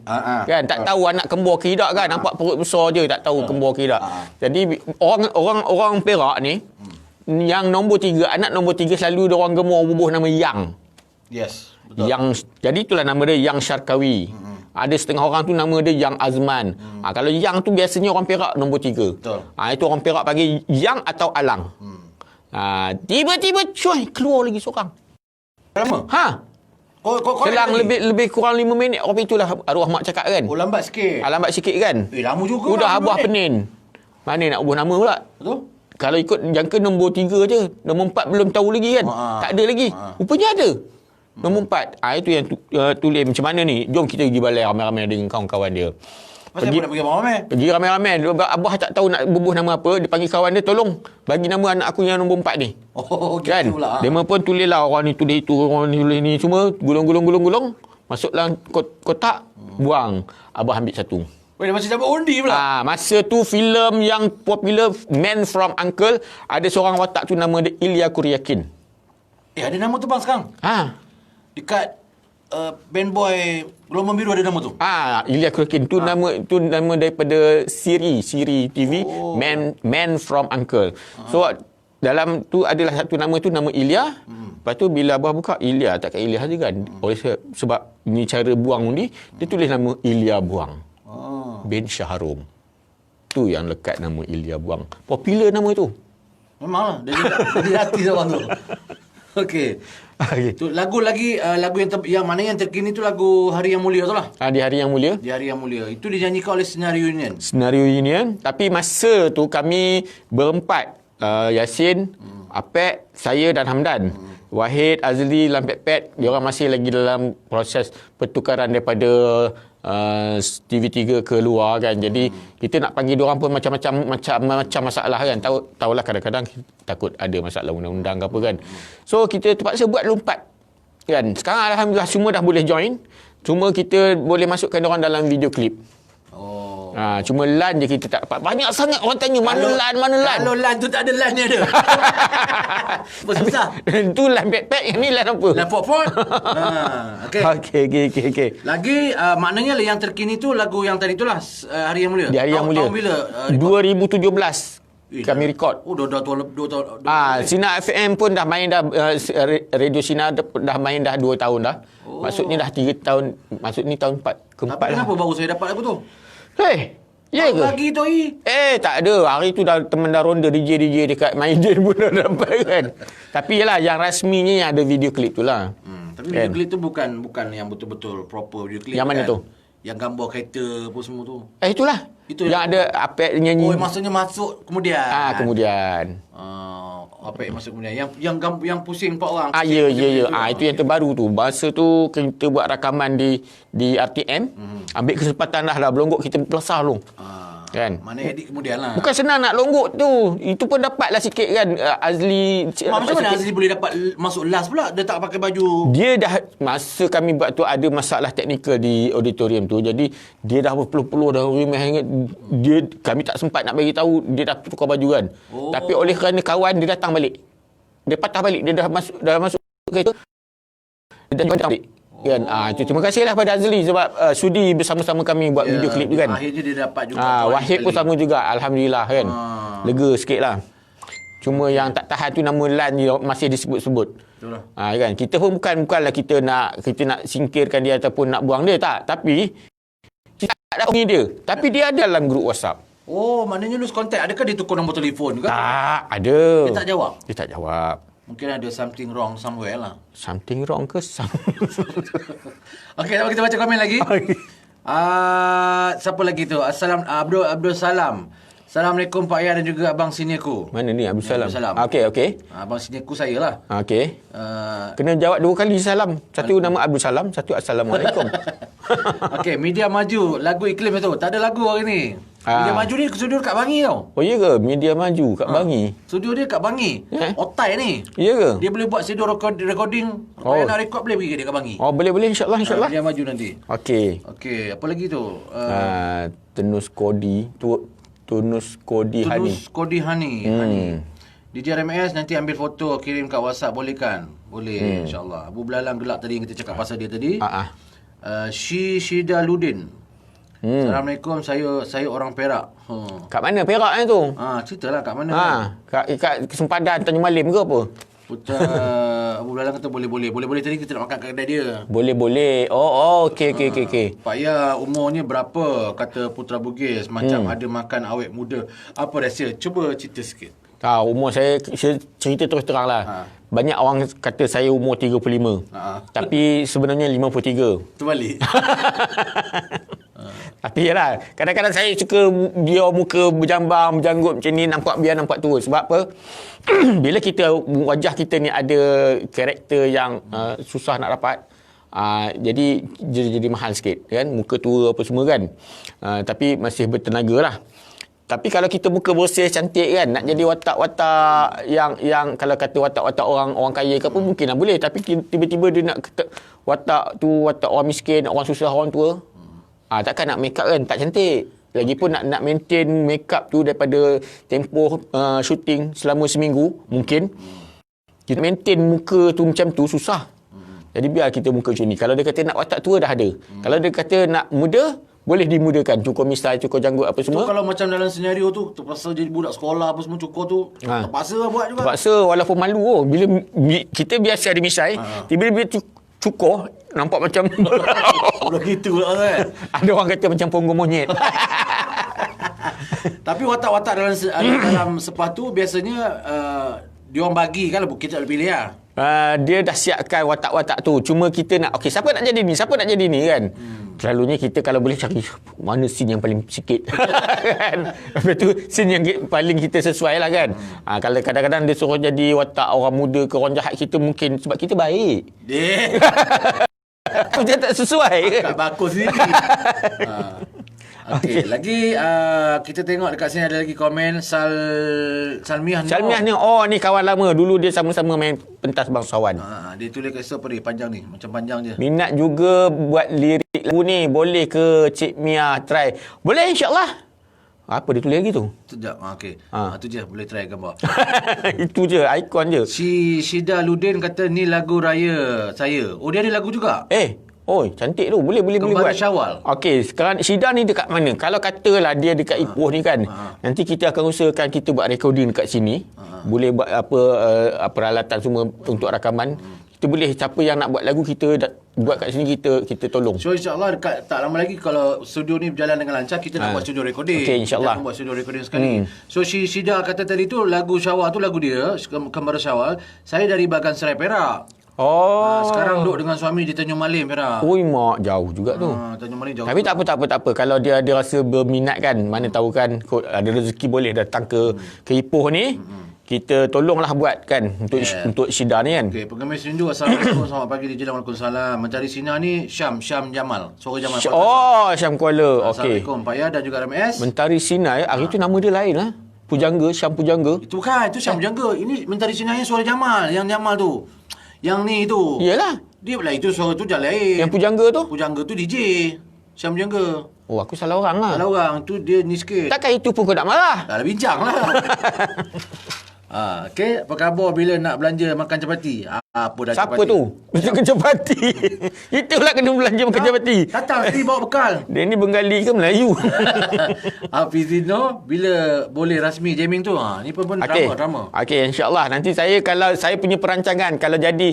S2: Kan tak tahu anak kembar ke tidak kan, nampak perut besar je, tak tahu kembar ke tidak. Jadi orang Perak ni yang nombor 3, anak nombor 3 selalu dia orang gemar bubuh nama Yang.
S1: Yes, betul.
S2: Jadi itulah nama dia Yang Syarkawi. Ada setengah orang tu nama dia Yang Azman. Kalau Yang tu biasanya orang Perak nombor 3.
S1: Betul.
S2: Itu orang Perak panggil Yang atau Alang. Tiba-tiba keluar lagi seorang.
S1: Lama?
S2: Selang lebih kurang 5 minit. Apa itulah arwah mak cakap kan.
S1: Lambat sikit.
S2: Lambat sikit kan.
S1: Lama juga.
S2: Udah Abah Penin. Mana nak ubah nama pula.
S1: Betul.
S2: Kalau ikut jangka nombor 3 je. Nombor 4 belum tahu lagi kan. Tak ada lagi. Rupanya ada. Nombor 4. Itu yang tulis macam mana ni. Jom kita pergi balai ramai-ramai dengan kawan-kawan dia.
S1: Pergi ramai-ramai?
S2: Pergi ramai-ramai. Abah tak tahu nak bubuh nama apa. Dia panggil kawan dia, tolong bagi nama anak aku yang nombor 4 ni. Kan? Dia pun tulis lah, orang ni tulis itu, orang ni tulis ni. Semua gulung. Masuklah kotak, buang. Abah ambil satu.
S1: Dia macam dapat undi pula.
S2: Masa tu filem yang popular Man from Uncle, ada seorang watak tu nama dia Ilya Kuryakin.
S1: Ada nama tu bang sekarang. Dekat band boy Gelombang Biru ada nama tu.
S2: Ilya Kuryakin tu nama daripada Siri TV, Man from Uncle. So dalam tu adalah satu nama tu nama Ilya. Lepas tu bila abah buka Ilya, takkan Ilya saja kan. Oleh sebab ni cara buang undi, dia tulis nama Ilya Buang bin Shahrum. Tu yang lekat nama Ilya Buang. Popular nama tu.
S1: Memanglah dia artis orang tu. Okey. Tu lagu yang mana yang terkini tu lagu Hari Yang Mulia tu lah.
S2: Di Hari Yang Mulia.
S1: Di Hari Yang Mulia. Itu dinyanyikan oleh Senario Union.
S2: Senario Union. Tapi masa tu kami berempat. Yasin, Apek, saya dan Hamdan. Wahid, Azli, Lampet-Pet, diorang masih lagi dalam proses pertukaran daripada TV3 ke luar kan. Jadi kita nak panggil diorang pun macam masalah kan. Tahulah kadang-kadang takut ada masalah undang-undang ke apa kan. So kita terpaksa buat lompat kan. Sekarang alhamdulillah semua dah boleh join. Cuma kita boleh masukkan diorang dalam video klip. Cuma LAN je kita tak dapat. Banyak sangat orang tanya mana LAN.
S1: Kalau LAN tu tak ada LAN ni ada. Susah.
S2: Tu LAN backpack, yang ni LAN apa?
S1: LAN pot-pot.
S2: Okey.
S1: Lagi maknanya yang terkini tu lagu yang tadi tu lah Hari Yang Mulia.
S2: Di Hari Yang Mulia.
S1: Tahun bila?
S2: 2017. Kami rekod.
S1: Dah 2 tahun.
S2: Sinar FM pun dah main dah, Radio Sinar dah main dah 2 tahun dah. Maksudnya dah 3 tahun. Maksud ni tahun keempat lah.
S1: Kenapa baru saya dapat lagu tu?
S2: Ya ke?
S1: Lagi tu
S2: tak ada. Hari tu teman dah ronda DJ dekat Maiden pun dah dapat kan. Tapi yalah, yang rasminya yang ada video klip tu lah.
S1: Tapi video klip tu bukan yang betul-betul proper video klip.
S2: Yang mana tu?
S1: Yang gambar kereta apa semua tu.
S2: Itulah. Itu yang ada Apek nyanyi.
S1: Maksudnya masuk kemudian.
S2: Kemudian.
S1: Apek masuk kemudian. Yang pusing 4 orang.
S2: Ya. Itu yang terbaru tu. Masa tu kita buat rakaman di RTM. Ambil kesempatan dah belonggok kita belasah lu. Kan?
S1: Mana edit kemudian lah.
S2: Bukan senang nak longgok tu. Itu pun dapatlah sikit kan. Azli.
S1: Macam mana Azli boleh dapat masuk last pula? Dia tak pakai baju.
S2: Dia dah, masa kami buat tu ada masalah teknikal di auditorium tu. Jadi dia dah berpeluh-peluh dah. Kami tak sempat nak bagi tahu dia dah tukar baju kan. Tapi oleh kerana kawan dia datang balik. Dia patah balik. Dia dah masuk kereta. Dia datang balik. Kan? Terima kasihlah pada Azli sebab sudi bersama-sama kami buat video klip tu kan.
S1: Akhirnya dia dapat juga.
S2: Wahid pun sama juga. Alhamdulillah kan. Lega sikit lah. Cuma yang tak tahan tu nama LAN masih disebut-sebut.
S1: Betul lah.
S2: Kan? Kita pun bukanlah kita nak singkirkan dia ataupun nak buang dia, tak. Tapi kita tak ada hubungi dia. Tapi dia ada dalam grup WhatsApp.
S1: Maknanya lose contact. Adakah dia tukar nombor telefon ke?
S2: Tak, ada.
S1: Dia tak jawab?
S2: Dia tak jawab.
S1: Mungkin ada something wrong somewhere lah.
S2: Something wrong ke?
S1: Okey, kita baca komen lagi. Siapa lagi tu? Abdul Salam. Assalamualaikum Pak Yan dan juga Abang Seniorku.
S2: Mana ni Abdul Salam?
S1: Salam.
S2: Okey.
S1: Abang Seniorku saya lah.
S2: Okey. Kena jawab 2 kali salam. Satu nama Abdul Salam, satu Assalamualaikum.
S1: Okey, Media Maju. Lagu iklim tu. Tak ada lagu hari ni. Media Maju ni studio dekat Bangi tau.
S2: Ya ke? Media Maju kat Bangi.
S1: Studio dia kat Bangi. Otai ni.
S2: Ya ke?
S1: Dia boleh buat studio recording. Kalau nak record boleh pergi dekat Bangi.
S2: Boleh insya-Allah.
S1: Media Maju nanti. Okey, apa lagi tu?
S2: Tunus Kodi Hani.
S1: DJ RMS nanti ambil foto kirim kat WhatsApp boleh kan? Boleh insya-Allah. Abu Belalang gelak tadi yang kita cakap pasal dia tadi. Shida Ludin. Assalamualaikum, saya orang Perak.
S2: Kat mana Perak ni tu?
S1: Ceritalah kat mana.
S2: Kat Sempadan Tanjung Malim ke apa?
S1: Putra Abu Belalang kata boleh tadi kita nak makan kat kedai dia.
S2: Boleh. Okey.
S1: Pak Ya, umurnya berapa? Kata Putra Bugis. Macam ada makan awet muda. Apa rahsia? Cuba cerita sikit.
S2: Umur saya cerita terus terang lah. Banyak orang kata saya umur 35. Tapi sebenarnya 53.
S1: Terbalik.
S2: Tapi yalah, kadang-kadang saya suka biar muka berjambang, berjanggut macam ni, biar nampak tua. Sebab apa? Bila wajah kita ni ada karakter yang susah nak dapat, jadi mahal sikit kan, muka tua apa semua kan. Tapi masih bertenaga lah. Tapi kalau kita muka bersih cantik kan, nak jadi watak-watak yang kalau kata watak-watak orang kaya ke apa mungkin lah boleh. Tapi tiba-tiba dia nak watak orang miskin, orang susah, orang tua. Takkan nak make up kan, tak cantik. Lagipun nak maintain make up tu daripada tempoh syuting selama seminggu, mungkin kita maintain muka tu macam tu susah. Jadi biar kita muka macam ni. Kalau dia kata nak watak tua dah ada. Kalau dia kata nak muda, boleh dimudahkan. Cukur misai, cukur janggut apa semua.
S1: Kalau macam dalam senario tu, terpaksa jadi budak sekolah apa semua cukur tu, terpaksa lah buat juga.
S2: Terpaksa walaupun malu. Bila kita biasa ada misai, tiba-tiba cukur, nampak macam
S1: Udah gitu lah kan.
S2: ada orang kata macam punggung monyet.
S1: Tapi watak-watak dalam sepatu biasanya dia orang bagi kan, kita tak boleh pilih lah.
S2: Dia dah siapkan watak-watak tu. Cuma kita nak, okey, siapa nak jadi ni? Siapa nak jadi ni kan? Selalunya kita kalau boleh cari mana scene yang paling sikit. Kan? Lepas tu scene yang paling kita sesuai lah kan. Kalau kadang-kadang dia suruh jadi watak orang muda ke orang jahat, kita mungkin sebab kita baik. Dia tak sesuai.
S1: Tak bagus ni. Okey, lagi kita tengok dekat sini ada lagi komen Salmiah ni.
S2: Salmiah ni, ni kawan lama. Dulu dia sama-sama main pentas bangsawan.
S1: Dia tulis kat apa ni? Panjang ni. Macam panjang je.
S2: Minat juga buat lirik lagu ni. Boleh ke Cik Mia try? Boleh, insyaAllah. Apa dia tulis lagi tu?
S1: Sekejap. Okey. Itu je. Boleh try gambar.
S2: Itu je. Ikon je.
S1: Shida Ludin kata ni lagu raya saya. Oh, dia ada lagu juga?
S2: Cantik tu. Boleh buat.
S1: Kembali Syawal.
S2: Okey, sekarang Syida ni dekat mana? Kalau katalah dia dekat Ipoh ni kan, nanti kita akan usahakan kita buat recording dekat sini. Boleh buat peralatan semua untuk rakaman. Kita boleh, siapa yang nak buat lagu kita buat kat sini, kita tolong.
S1: So insyaAllah tak lama lagi kalau studio ni berjalan dengan lancar, kita nak buat studio recording.
S2: Okey, insyaAllah.
S1: Kita akan buat studio recording sekali. So Syida kata tadi tu lagu Syawal tu lagu dia, Kembali Syawal. Saya dari Bagan Serai Perak. Sekarang duduk dengan suami di Tanjung Malim, Perak.
S2: Mak, jauh juga tu.
S1: Tanjung Malim jauh.
S2: Tapi tak apa. Kalau dia ada rasa berminat kan, mana tahu kan ada rezeki boleh datang ke Ipoh ni. Kita tolonglah buat kan untuk Syida ni kan.
S1: Okey, pengemis rindu. Assalamualaikum. Selamat pagi DJ. Waalaikumsalam. Mencari sinar ni Syam Jamal. Suara Jamal.
S2: Syam Kuala. Okey.
S1: Assalamualaikum Pak Ya dan juga RMS.
S2: Mentari Sinar, hari tu nama dia lain lah. Pujangga, Syam Pujangga.
S1: Itu kan, itu Syam Pujangga. Ini Mentari Sinar yang suara Jamal. Yang Jamal tu. Yang ni tu.
S2: Iyalah.
S1: Dia pula itu suara tu dah lain.
S2: Yang Pujangga tu?
S1: Pujangga tu DJ. Syam Pujangga.
S2: Oh, aku salah orang lah.
S1: Salah orang. Tu dia ni sikit.
S2: Takkan itu pun kau nak marah?
S1: Dah bincang lah. Okey, apa khabar bila nak belanja makan capati? Apa dah
S2: Siapa
S1: capati?
S2: tu? Makan capati. Kita pula kena belanja makan capati.
S1: Datang nanti bawa bekal.
S2: Dia ni Bengali ke Melayu?
S1: Hafizino, bila boleh rasmi jamming tu? Ni pun drama.
S2: Okey, insyaAllah. Nanti kalau saya punya perancangan, kalau jadi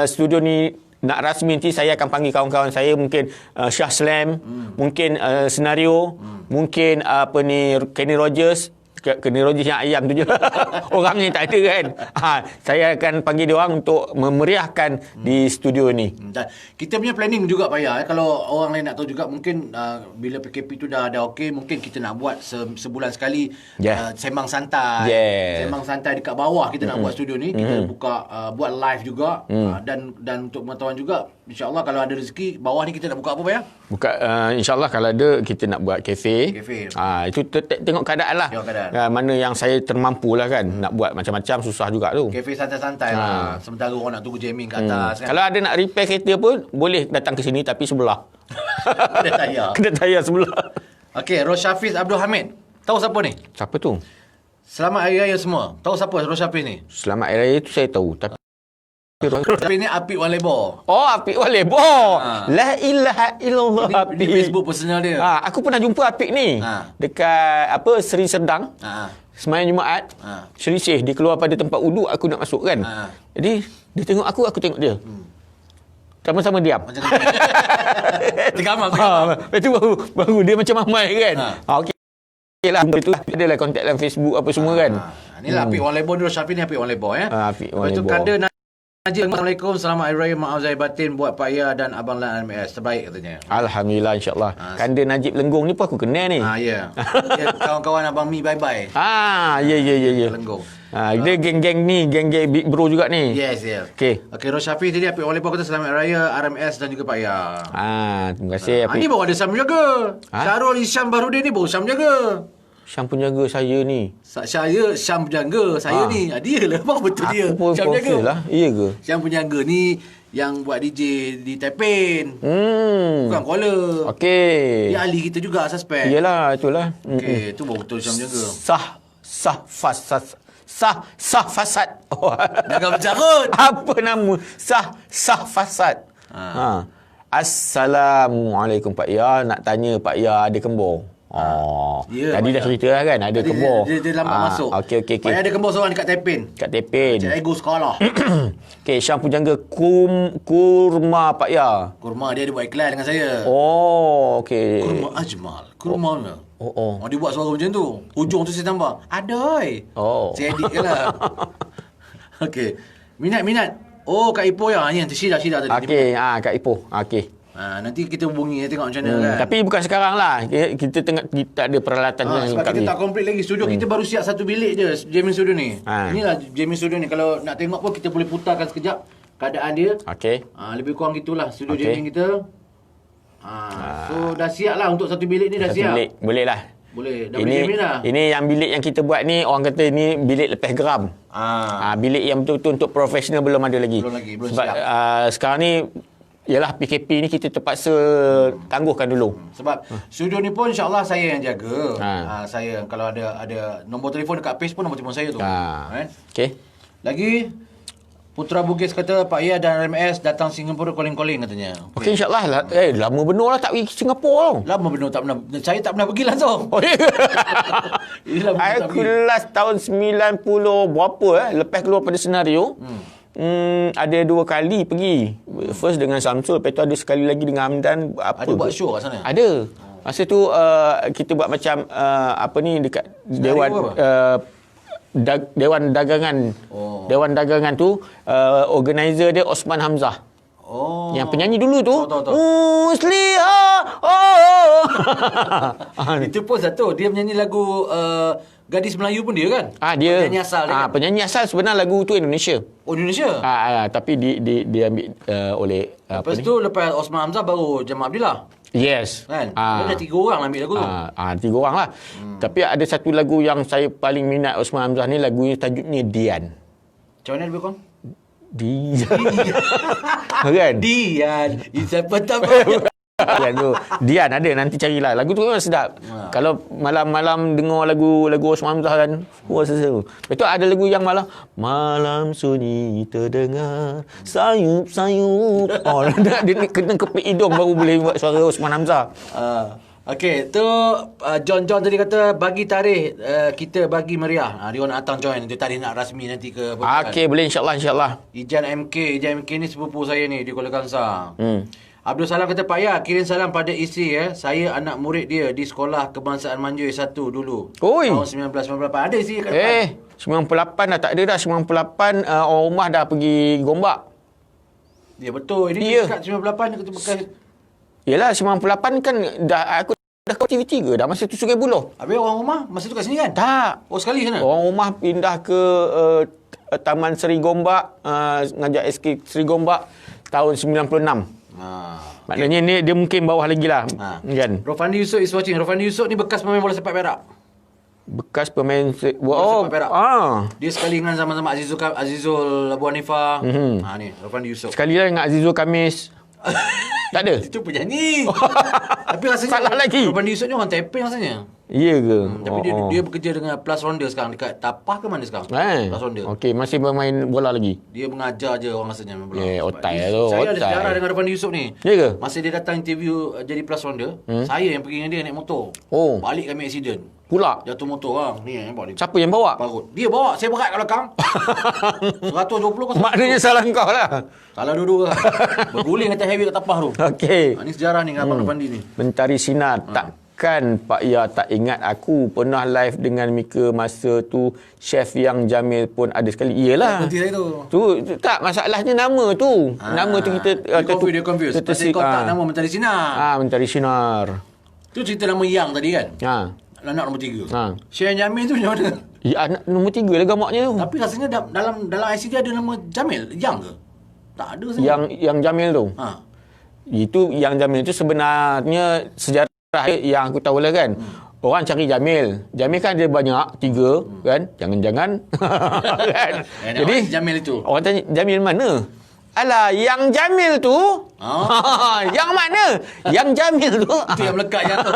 S2: studio ni nak rasmi, nanti saya akan panggil kawan-kawan saya, mungkin Shah Slam, mungkin senario, mungkin Kenny Rogers yang ayam tu je. Orang ni tak ada kan. Saya akan panggil dia orang untuk memeriahkan di studio ni.
S1: Dan kita punya planning juga Pak Ya. Kalau orang lain nak tahu juga, mungkin bila PKP tu dah okey, mungkin kita nak buat sebulan sekali sembang santai. Sembang santai dekat bawah kita nak buat studio ni. Kita buka buat live juga. Dan untuk pengetahuan juga, insyaAllah kalau ada rezeki, bawah ni kita nak buka apa Pak Ya?
S2: Buka insyaAllah kalau ada, kita nak buat kafe. Itu tengok keadaan lah. Mana yang saya termampu lah kan. Nak buat macam-macam susah juga tu.
S1: Kafe santai-santai lah. Sementara orang nak tunggu jamming kat atas kan.
S2: Kalau ada nak repair kereta pun, boleh datang ke sini, tapi sebelah. Kena tayar sebelah.
S1: Okey, Roshafiz Abdul Hamid. Tahu siapa ni?
S2: Siapa tu?
S1: Selamat Hari Raya semua. Tahu siapa Roshafiz ni?
S2: Selamat Hari Raya tu saya tahu.
S1: Tapi ni Apik Wan Lebor.
S2: Apik Wan Lebor. La ilaha illallah.
S1: Ini Facebook personal dia.
S2: Aku pernah jumpa Apik ni. Dekat Seri Serdang. Sembahyang Jumaat. Selisih dia keluar pada tempat wuduk, aku nak masuk kan. Jadi dia tengok aku tengok dia. Sama-sama diam.
S1: Tergamam.
S2: Lepas tu baru dia macam mamai kan. Okey lah. Itu adalah kontak dalam Facebook apa semua kan.
S1: Inilah Apik Wan Lebor dulu. Syafiq ni Apik Wan Lebor ya.
S2: Apik Wan
S1: Lepas tu
S2: Lebor.
S1: Kader Najib. Assalamualaikum. Selamat Hari Raya. Maaf Zahir Batin buat Pak Ya dan Abang Lan RMS. Terbaik katanya.
S2: Alhamdulillah, insyaAllah. Kanda Najib Lenggong ni pun aku kenal ni.
S1: Ya. Kawan-kawan Abang Mi bye-bye.
S2: Ya.
S1: Lenggong.
S2: Dia geng-geng ni, geng-geng Big Bro juga ni.
S1: Yes.
S2: Okey.
S1: Roshafiz tadi Apik Wan Lebor kata selamat Hari Raya RMS dan juga Pak Ya.
S2: Terima kasih Apik.
S1: Ni baru ada Syam jaga. Syarul Isyam Barudin ni baru Syam jaga.
S2: Syam penjaga saya ni.
S1: Saya Syam penjaga. Saya ni. Dia lah. Bang betul dia.
S2: Aku pun
S1: Syam penjaga.
S2: confuse lah. Iya ke?
S1: Syam penjaga ni yang buat DJ di Taipin. Bukan Kuala.
S2: Okey.
S1: Dia ahli kita juga suspek.
S2: Iyalah, itulah.
S1: Okey, tu baru betul Syam penjaga.
S2: Sah fasad. Oh.
S1: Jangan bercarut.
S2: Apa nama? Sah fasad. Assalamualaikum Pak Ya. Nak tanya Pak Ya ada kembor.
S1: Ya,
S2: tadi dah cerita lah kan, ada
S1: Tadi
S2: kembor.
S1: Dia lambat masuk.
S2: Okey.
S1: Pak ada kembor seorang dekat Taipin.
S2: Kat Tepin.
S1: Cik ego sekolah.
S2: Okey, Syam penjaga kurma Pak Ya.
S1: Kurma dia ada buat iklan dengan saya.
S2: Oh, okey.
S1: Kurma Ajmal. Kurma mana?
S2: Oh.
S1: Dia buat suara macam tu. Hujung tu saya tambah. Adoy.
S2: Oh.
S1: Saya edit je lah. Okey. Minat. Oh, Kak Ipoh ya. Ni yang Syida tadi.
S2: Okey, Kak Ipoh. Okey.
S1: Nanti kita hubungi tengok macam mana kan.
S2: Tapi bukan sekarang lah. Kita ada peralatan yang
S1: sebab
S2: lengkap
S1: kita
S2: ni.
S1: tak komplit lagi. Studio kita baru siap satu bilik je. Jamming studio ni. Inilah jamming studio ni. Kalau nak tengok pun kita boleh putarkan sekejap keadaan dia.
S2: Okey.
S1: Lebih kurang gitulah studio jamming kita. So dah siap lah untuk satu bilik ni dah
S2: Satu
S1: siap.
S2: bilik. Boleh lah.
S1: Boleh. Dah boleh jamming dah.
S2: Ini yang bilik yang kita buat ni, orang kata ni bilik lepas geram. Bilik yang betul-betul untuk profesional belum ada lagi.
S1: Belum
S2: Sebab sekarang ni, yalah PKP ni kita terpaksa tangguhkan dulu.
S1: Sebab studio ni pun insya-Allah saya yang jaga. Saya kalau ada nombor telefon dekat page pun nombor telefon saya tu. Kan?
S2: Okey.
S1: Lagi Putra Bugis kata Pak Ya dan RMS datang Singapura calling katanya.
S2: Okey, insyaAllah. Lama benar lah tak pergi Singapura.
S1: Lama benar tak pernah. Saya tak pernah pergi langsung.
S2: Oh, aku last tahun 90 berapa lepas keluar pada senario. Ada 2 kali pergi. First dengan Samsul, lepas tu ada sekali lagi dengan Hamdan.
S1: Ada buat show kat sana?
S2: Ada. Masa tu kita buat macam dekat Dewan Dewan Dagangan. Dewan Dagangan tu organizer dia Osman Hamzah. Yang penyanyi dulu tu. Musliha.
S1: Itu pun satu. Dia menyanyi lagu Gadis Melayu pun dia kan?
S2: Dia
S1: penyanyi asal dia kan?
S2: Penyanyi asal sebenarnya lagu tu Indonesia.
S1: Oh, Indonesia?
S2: Tapi diambil oleh
S1: lepas tu lepas Osman Hamzah baru Jamal Abdillah.
S2: Yes.
S1: Kan? Ada 3 orang ambil lagu tu.
S2: 3 orang lah. Tapi ada satu lagu yang saya paling minat Osman Hamzah ni, lagu tajuknya Dian.
S1: Macam mana lebih kurang?
S2: Kan?
S1: Dian. Siapa tak
S2: Dian ada, nanti carilah. Lagu tu memang sedap. Kalau malam-malam dengar lagu Osman Hamzah kan, seru. Lepas tu ada lagu yang malam sunyi terdengar sayup-sayup. Dia kena kepit hidung baru boleh buat suara Osman Hamzah.
S1: Okey, tu John tadi kata bagi tarikh kita bagi meriah. Dia nak datang join. Dia tarikh nak rasmi nanti ke.
S2: Okey, boleh insyaAllah.
S1: Ijan MK ni sepupu saya ni di Kuala Kangsar. Abdul Salam kata, Pak Ya, kirim salam pada isteri Saya anak murid dia di Sekolah Kebangsaan Manjui 1 dulu.
S2: Oi.
S1: Tahun 1998. Ada isteri kat depan.
S2: 98 dah tak ada dah. 98 orang rumah dah pergi Gombak.
S1: Ya betul. Ini kat 98 kata bekas.
S2: Yelah, 98 kan aku dah ke TV3 dah masa tu Sungai Buloh.
S1: Habis orang rumah masa tu kat sini kan?
S2: Tak.
S1: Oh, sekali sana?
S2: Orang rumah pindah ke Taman Seri Gombak, ngajak SK Seri Gombak tahun 96. Maknanya ni dia mungkin bawah lagi lah. Kan?
S1: Rofandi Yusof is watching. Rofandi Yusof ni bekas pemain bola sepak Perak.
S2: Bekas pemain
S1: bola sepak Perak. Dia sekali dengan sama-sama Azizul Abu Hanifah. Ni Rofandi Yusof.
S2: Sekali lah dengan Azizul Khamis. Tak ada?
S1: Itu penyanyi. Tapi rasanya
S2: salah lagi.
S1: Rofandi Yusof ni orang Taiping rasanya.
S2: Ya ke?
S1: Tapi dia bekerja dengan Plus Ronda sekarang dekat Tapah ke mana sekarang? Plus Ronda.
S2: Okey, masih bermain bola lagi.
S1: Dia mengajar je orang rasanya main bola.
S2: Otai tu.
S1: Saya ada sejarah dengan Rofandi Yusof ni.
S2: Ya ke?
S1: Masa dia datang interview jadi Plus Ronda, saya yang pergi dengan dia naik motor. Balik kami accident.
S2: Pula?
S1: Jatuh motor lah. Ni yang bawa dia.
S2: Siapa yang bawa?
S1: Parut. Dia bawa. Saya berat kat belakang. 120 kau.
S2: Maknanya salah kau lah.
S1: Salah dua-dua lah. Berguling atas highway kat Tapah tu.
S2: Okey.
S1: Ni sejarah ni dengan Abang Rofandi ni.
S2: Mentari Sinar. Takkan Pak Ya tak ingat aku pernah live dengan Mika masa tu Chef Yang Jamil pun ada sekali. Iyalah.
S1: Nanti saya tu.
S2: Tu tak, masalahnya nama tu. Nama tu kita
S1: dia confuse. Pasal kau tak nama Mentari Sinar.
S2: Mentari Sinar.
S1: Tu cerita nama Yang tadi kan? Anak nombor 3. Chef Yang Jamil tu macam mana?
S2: Ya, anak nombor 3 lah gamaknya tu.
S1: Tapi rasanya dalam IC dia ada nama Jamil. Yang ke? Tak ada rasanya.
S2: Yang Jamil tu. Itu Yang Jamil tu sebenarnya sejarah yang aku tahu lah kan. Orang cari Jamil. Jamil kan dia banyak, 3 kan. Jangan-jangan. Kan? Jadi
S1: Jamil itu.
S2: orang tanya, Jamil mana? Alah, yang Jamil tu. Yang mana? Yang Jamil tu.
S1: Itu yang melekat yang tu.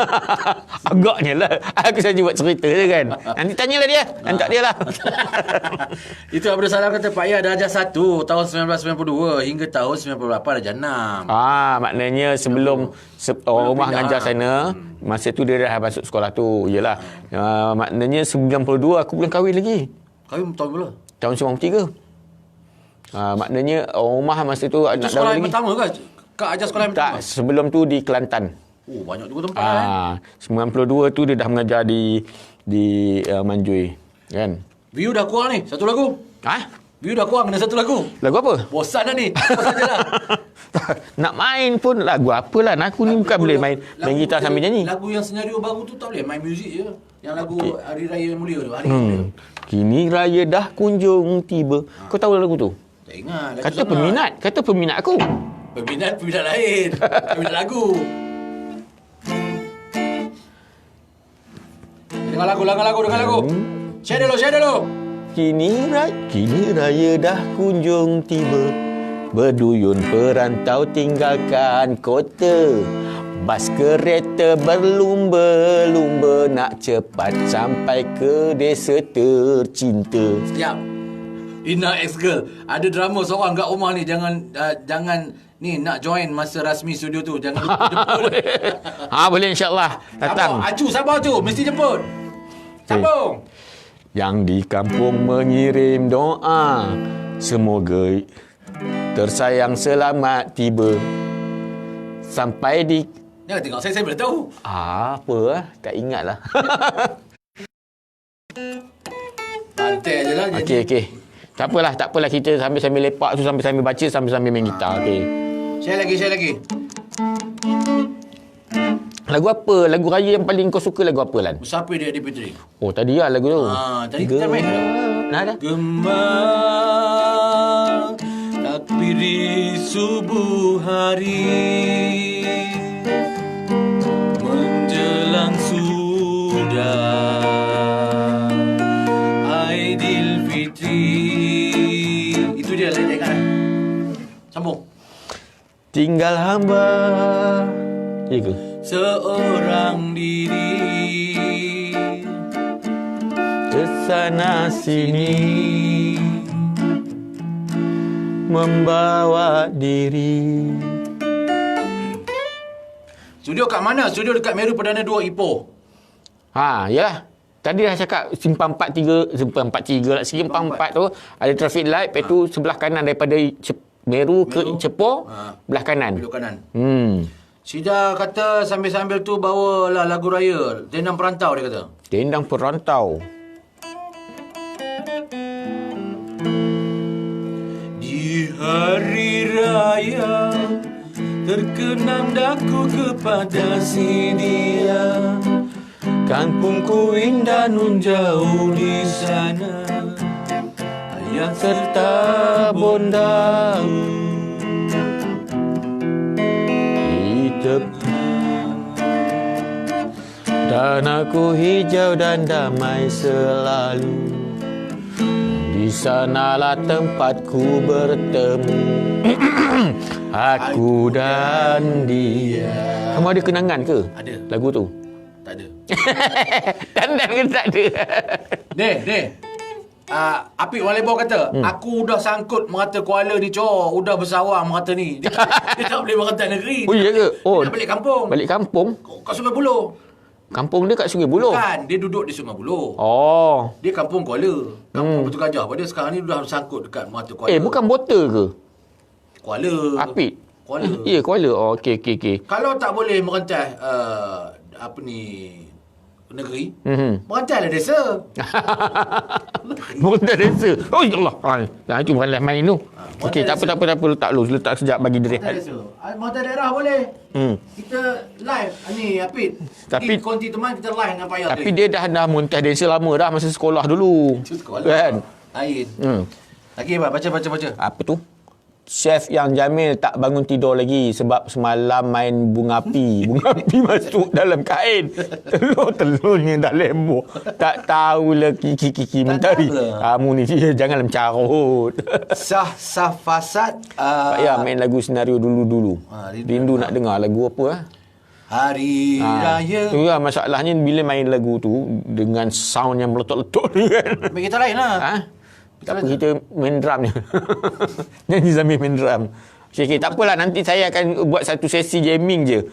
S2: Agaknya lah. Aku saja buat cerita je kan. Nanti tanyalah dia. Hantar dia lah.
S1: Itu Abdul Salam kata Pak Yah darjah 1 tahun 1992 hingga tahun 98 darjah 6.
S2: Maknanya sebelum orang rumah
S1: pindah.
S2: ngajar sana, masa tu dia dah masuk sekolah tu. Yelah. Maknanya 92 aku belum kahwin lagi.
S1: Kau tahun bila?
S2: Tahun 93. Maknanya orang rumah masa tu
S1: Itu
S2: nak
S1: sekolah yang
S2: lagi.
S1: pertama ke? Kak ajar sekolah yang
S2: Tak,
S1: pertama?
S2: sebelum tu di Kelantan.
S1: Oh, banyak juga tempat
S2: 92 tu dia dah mengajar di Manjui, kan?
S1: View dah kurang ni, satu lagu. View dah kurang, kena satu lagu.
S2: Lagu apa?
S1: Bosan dah ni. Bosan je lah.
S2: Nak main pun lagu apalah. Aku ni bukan boleh main gitar sambil nyanyi.
S1: Lagu yang senario baru tu tak boleh, main muzik je. Yang lagu Hari Raya Mulia tu, Hari Mulia.
S2: Kini raya dah kunjung tiba. Kau tahu lagu tu?
S1: Tak ingat. lagu
S2: Kata
S1: sangat.
S2: peminat aku.
S1: Peminat lain. Peminat lagu. Dengar lagu. Share dulu.
S2: Kini raya dah kunjung tiba. Berduyun perantau tinggalkan kota. Bas kereta berlumba-lumba nak cepat sampai ke desa tercinta.
S1: Siap. Ina ex-girl. Ada drama seorang kat rumah ni. Jangan ni nak join masa rasmi studio tu. Jangan lupa jemput.
S2: Boleh insyaAllah. Datang.
S1: Acu sabar tu. Mesti jemput. Sambung.
S2: Yang di kampung mengirim doa, semoga tersayang selamat tiba. Sampai di...
S1: Jangan tengok saya boleh tahu.
S2: Apa? Tak ingat lah.
S1: Pantai je lah.
S2: Okey. Tak apalah. Kita sambil-sambil lepak tu, sambil-sambil baca, sambil-sambil main gitar. Okey.
S1: Share lagi.
S2: Lagu apa? Lagu raya yang paling kau suka lagu apa, Lan?
S1: Musafir dia Fitri.
S2: Oh, tadi lah lagu tu.
S1: Tadi kita main ke?
S2: Ada?
S1: Gemar takbir di subuh hari menjelang sudah Aidilfitri. Itu dia lah jangan. Sambung.
S2: Tinggal hamba. Ya ke?
S1: Seorang diri
S2: Kesana sini membawa diri.
S1: Studio kat mana? Studio dekat Meru Perdana 2 Ipoh.
S2: Yalah. Tadi dah cakap simpang 43 lah. Simpang 4 tu ada traffic light, lepas tu sebelah kanan daripada Meru ke Cepoh, belah kanan.
S1: Belok kanan.
S2: Sida
S1: kata sambil-sambil tu bawalah lagu raya. Dendang Perantau dia kata.
S2: Dendang Perantau.
S1: Di hari raya terkenang daku kepada si dia. Kampungku indah nun jauh di sana. Ayah serta bonda.
S2: Tanahku hijau dan damai selalu. Di sanalah tempatku bertemu. Aku dan dia. Kamu ada kenangan ke?
S1: Ada.
S2: Lagu tu?
S1: Tak ada.
S2: Dan ke tak ada?
S1: Ni. Apik Walebo kata, aku dah sangkut merata Kuala di Johor, udah bersawang merata ni. Dia tak boleh merata negeri.
S2: Oh, iya ke?
S1: Dia nak balik kampung.
S2: Balik kampung?
S1: Kat Sungai Buloh.
S2: Kampung dia kat Sungai Buloh?
S1: Kan, dia duduk di Sungai Buloh.
S2: Oh.
S1: Dia kampung Kuala. Kampung Batu Gajah. Dia sekarang ni dah sangkut dekat merata Kuala.
S2: Bukan botol ke?
S1: Kuala.
S2: Apik?
S1: Kuala.
S2: Ya, Kuala. Oh, okey.
S1: Kalau tak boleh merentas negeri, merentaslah desa.
S2: Mudah desa. Oh, ya Allah. Itu bukanlah main tu. Okey, tak apa. Letak sekejap bagi dia rehat.
S1: Merentas desa. Merentas daerah boleh. Kita live ni Apit.
S2: Tapi-
S1: di konti teman kita live dengan Pak Yah.
S2: Tapi dia dah muntah desa lama dah masa sekolah dulu.
S1: Itu sekolah.
S2: Kan?
S1: Lain.
S2: Hmm.
S1: Lagi baca.
S2: Apa tu? Chef yang Jamil tak bangun tidur lagi sebab semalam main bunga api. Bunga api masuk dalam kain. Telur-telurnya dah lembur. Tak tahulah kiki mentari. Kamu ni janganlah mencarut.
S1: Sah Fasad.
S2: Pak Ya main lagu senario dulu-dulu. Rindu nak dengar lagu apa?
S1: Hari Raya.
S2: Tu lah masalahnya bila main lagu tu dengan sound yang meletup-letup ni kan.
S1: Ambil kita lain lah.
S2: Tak apa, kita main drum je. Nyanyi sambil main drum. Okay, tak apalah, nanti saya akan buat satu sesi jamming je.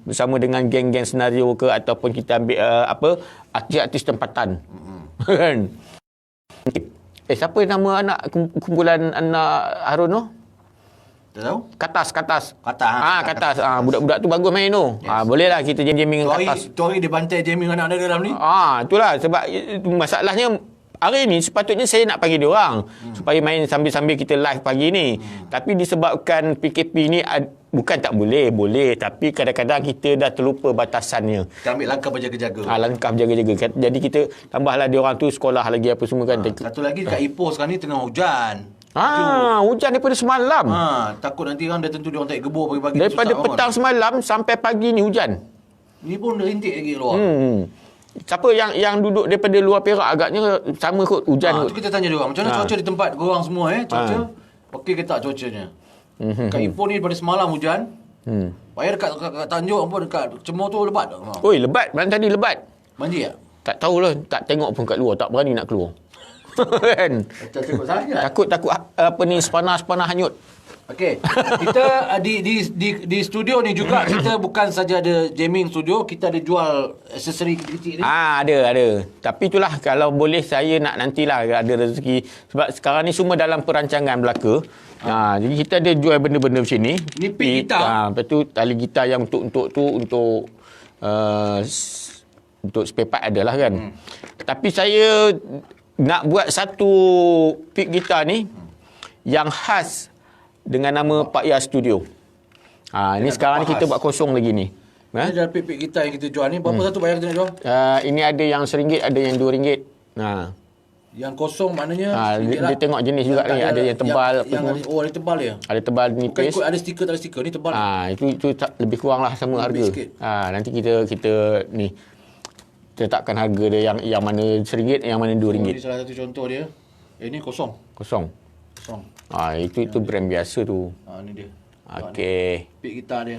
S2: Bersama dengan geng-geng senario ke ataupun kita ambil artis-artis tempatan. Kan? Siapa nama anak kumpulan anak Harun tu?
S1: Tak tahu?
S2: Katas.
S1: Katas.
S2: Katas. Budak-budak tu bagus main tu. Yes. Bolehlah kita jamming dengan Katas.
S1: Tu hari dia bantai jamming anak dia dalam ni.
S2: Itulah sebab masalahnya hari ni sepatutnya saya nak panggil dia orang supaya main sambil-sambil kita live pagi ni. Tapi disebabkan PKP ni bukan tak boleh, tapi kadang-kadang kita dah terlupa batasannya.
S1: Kita ambil langkah berjaga-jaga.
S2: Langkah berjaga-jaga. Jadi kita tambahlah dia orang tu sekolah lagi apa semua kan.
S1: Satu lagi dekat Ipoh sekarang ni tengah hujan.
S2: Hujan daripada semalam.
S1: Takut nanti kan dah tentu dia orang tak gebur pagi-pagi.
S2: Daripada petang semalam sampai pagi ni hujan.
S1: Ni pun dah rintik lagi keluar.
S2: Siapa yang duduk daripada luar Perak agaknya sama kot hujan kot.
S1: Tu kita tanya dia orang, macam mana cuaca di tempat korang semua cuaca? Okey ke tak cuacanya? Kat Ipoh ni daripada semalam hujan. Payah dekat Tanjung pun dekat Cemor tu lebat.
S2: Oi, lebat. Malam tadi lebat.
S1: Banjir tak?
S2: Tak tahulah, tak tengok pun kat luar, tak berani nak keluar. Kan?
S1: Takut salah.
S2: Takut sepanah hanyut.
S1: Okey. Kita di studio ni juga kita bukan saja ada jamming studio, kita ada jual aksesori kecil-kecil ni.
S2: Ada. Tapi itulah kalau boleh saya nak nantilah ada rezeki sebab sekarang ni semua dalam perancangan belaka. Jadi kita ada jual benda-benda macam ni.
S1: Ni pick gitar.
S2: Lepas tu tali gitar yang untuk spare part adalah kan. Tapi saya nak buat satu pick gitar ni yang khas dengan nama Pak Ya Studio. Ini sekarang ni kita buat kosong lagi ni.
S1: Ini dah pick gitar yang kita jual ni. Berapa satu bayar kita nak jual?
S2: Ini ada yang RM1, ada yang RM2.
S1: Yang kosong maknanya
S2: dia tengok jenis juga ni. Ada yang tebal.
S1: Ada tebal dia?
S2: Ada tebal nipis.
S1: Bukan ada stiker tak ada stiker. Ni tebal.
S2: Itu lebih kurang lah sama harga. Nanti kita ni tetapkan harga dia yang mana RM1, yang mana RM2.
S1: Ini salah satu contoh dia. Ini kosong. Itu brand biasa tu. Ni dia.
S2: Okey.
S1: Pick gitar dia.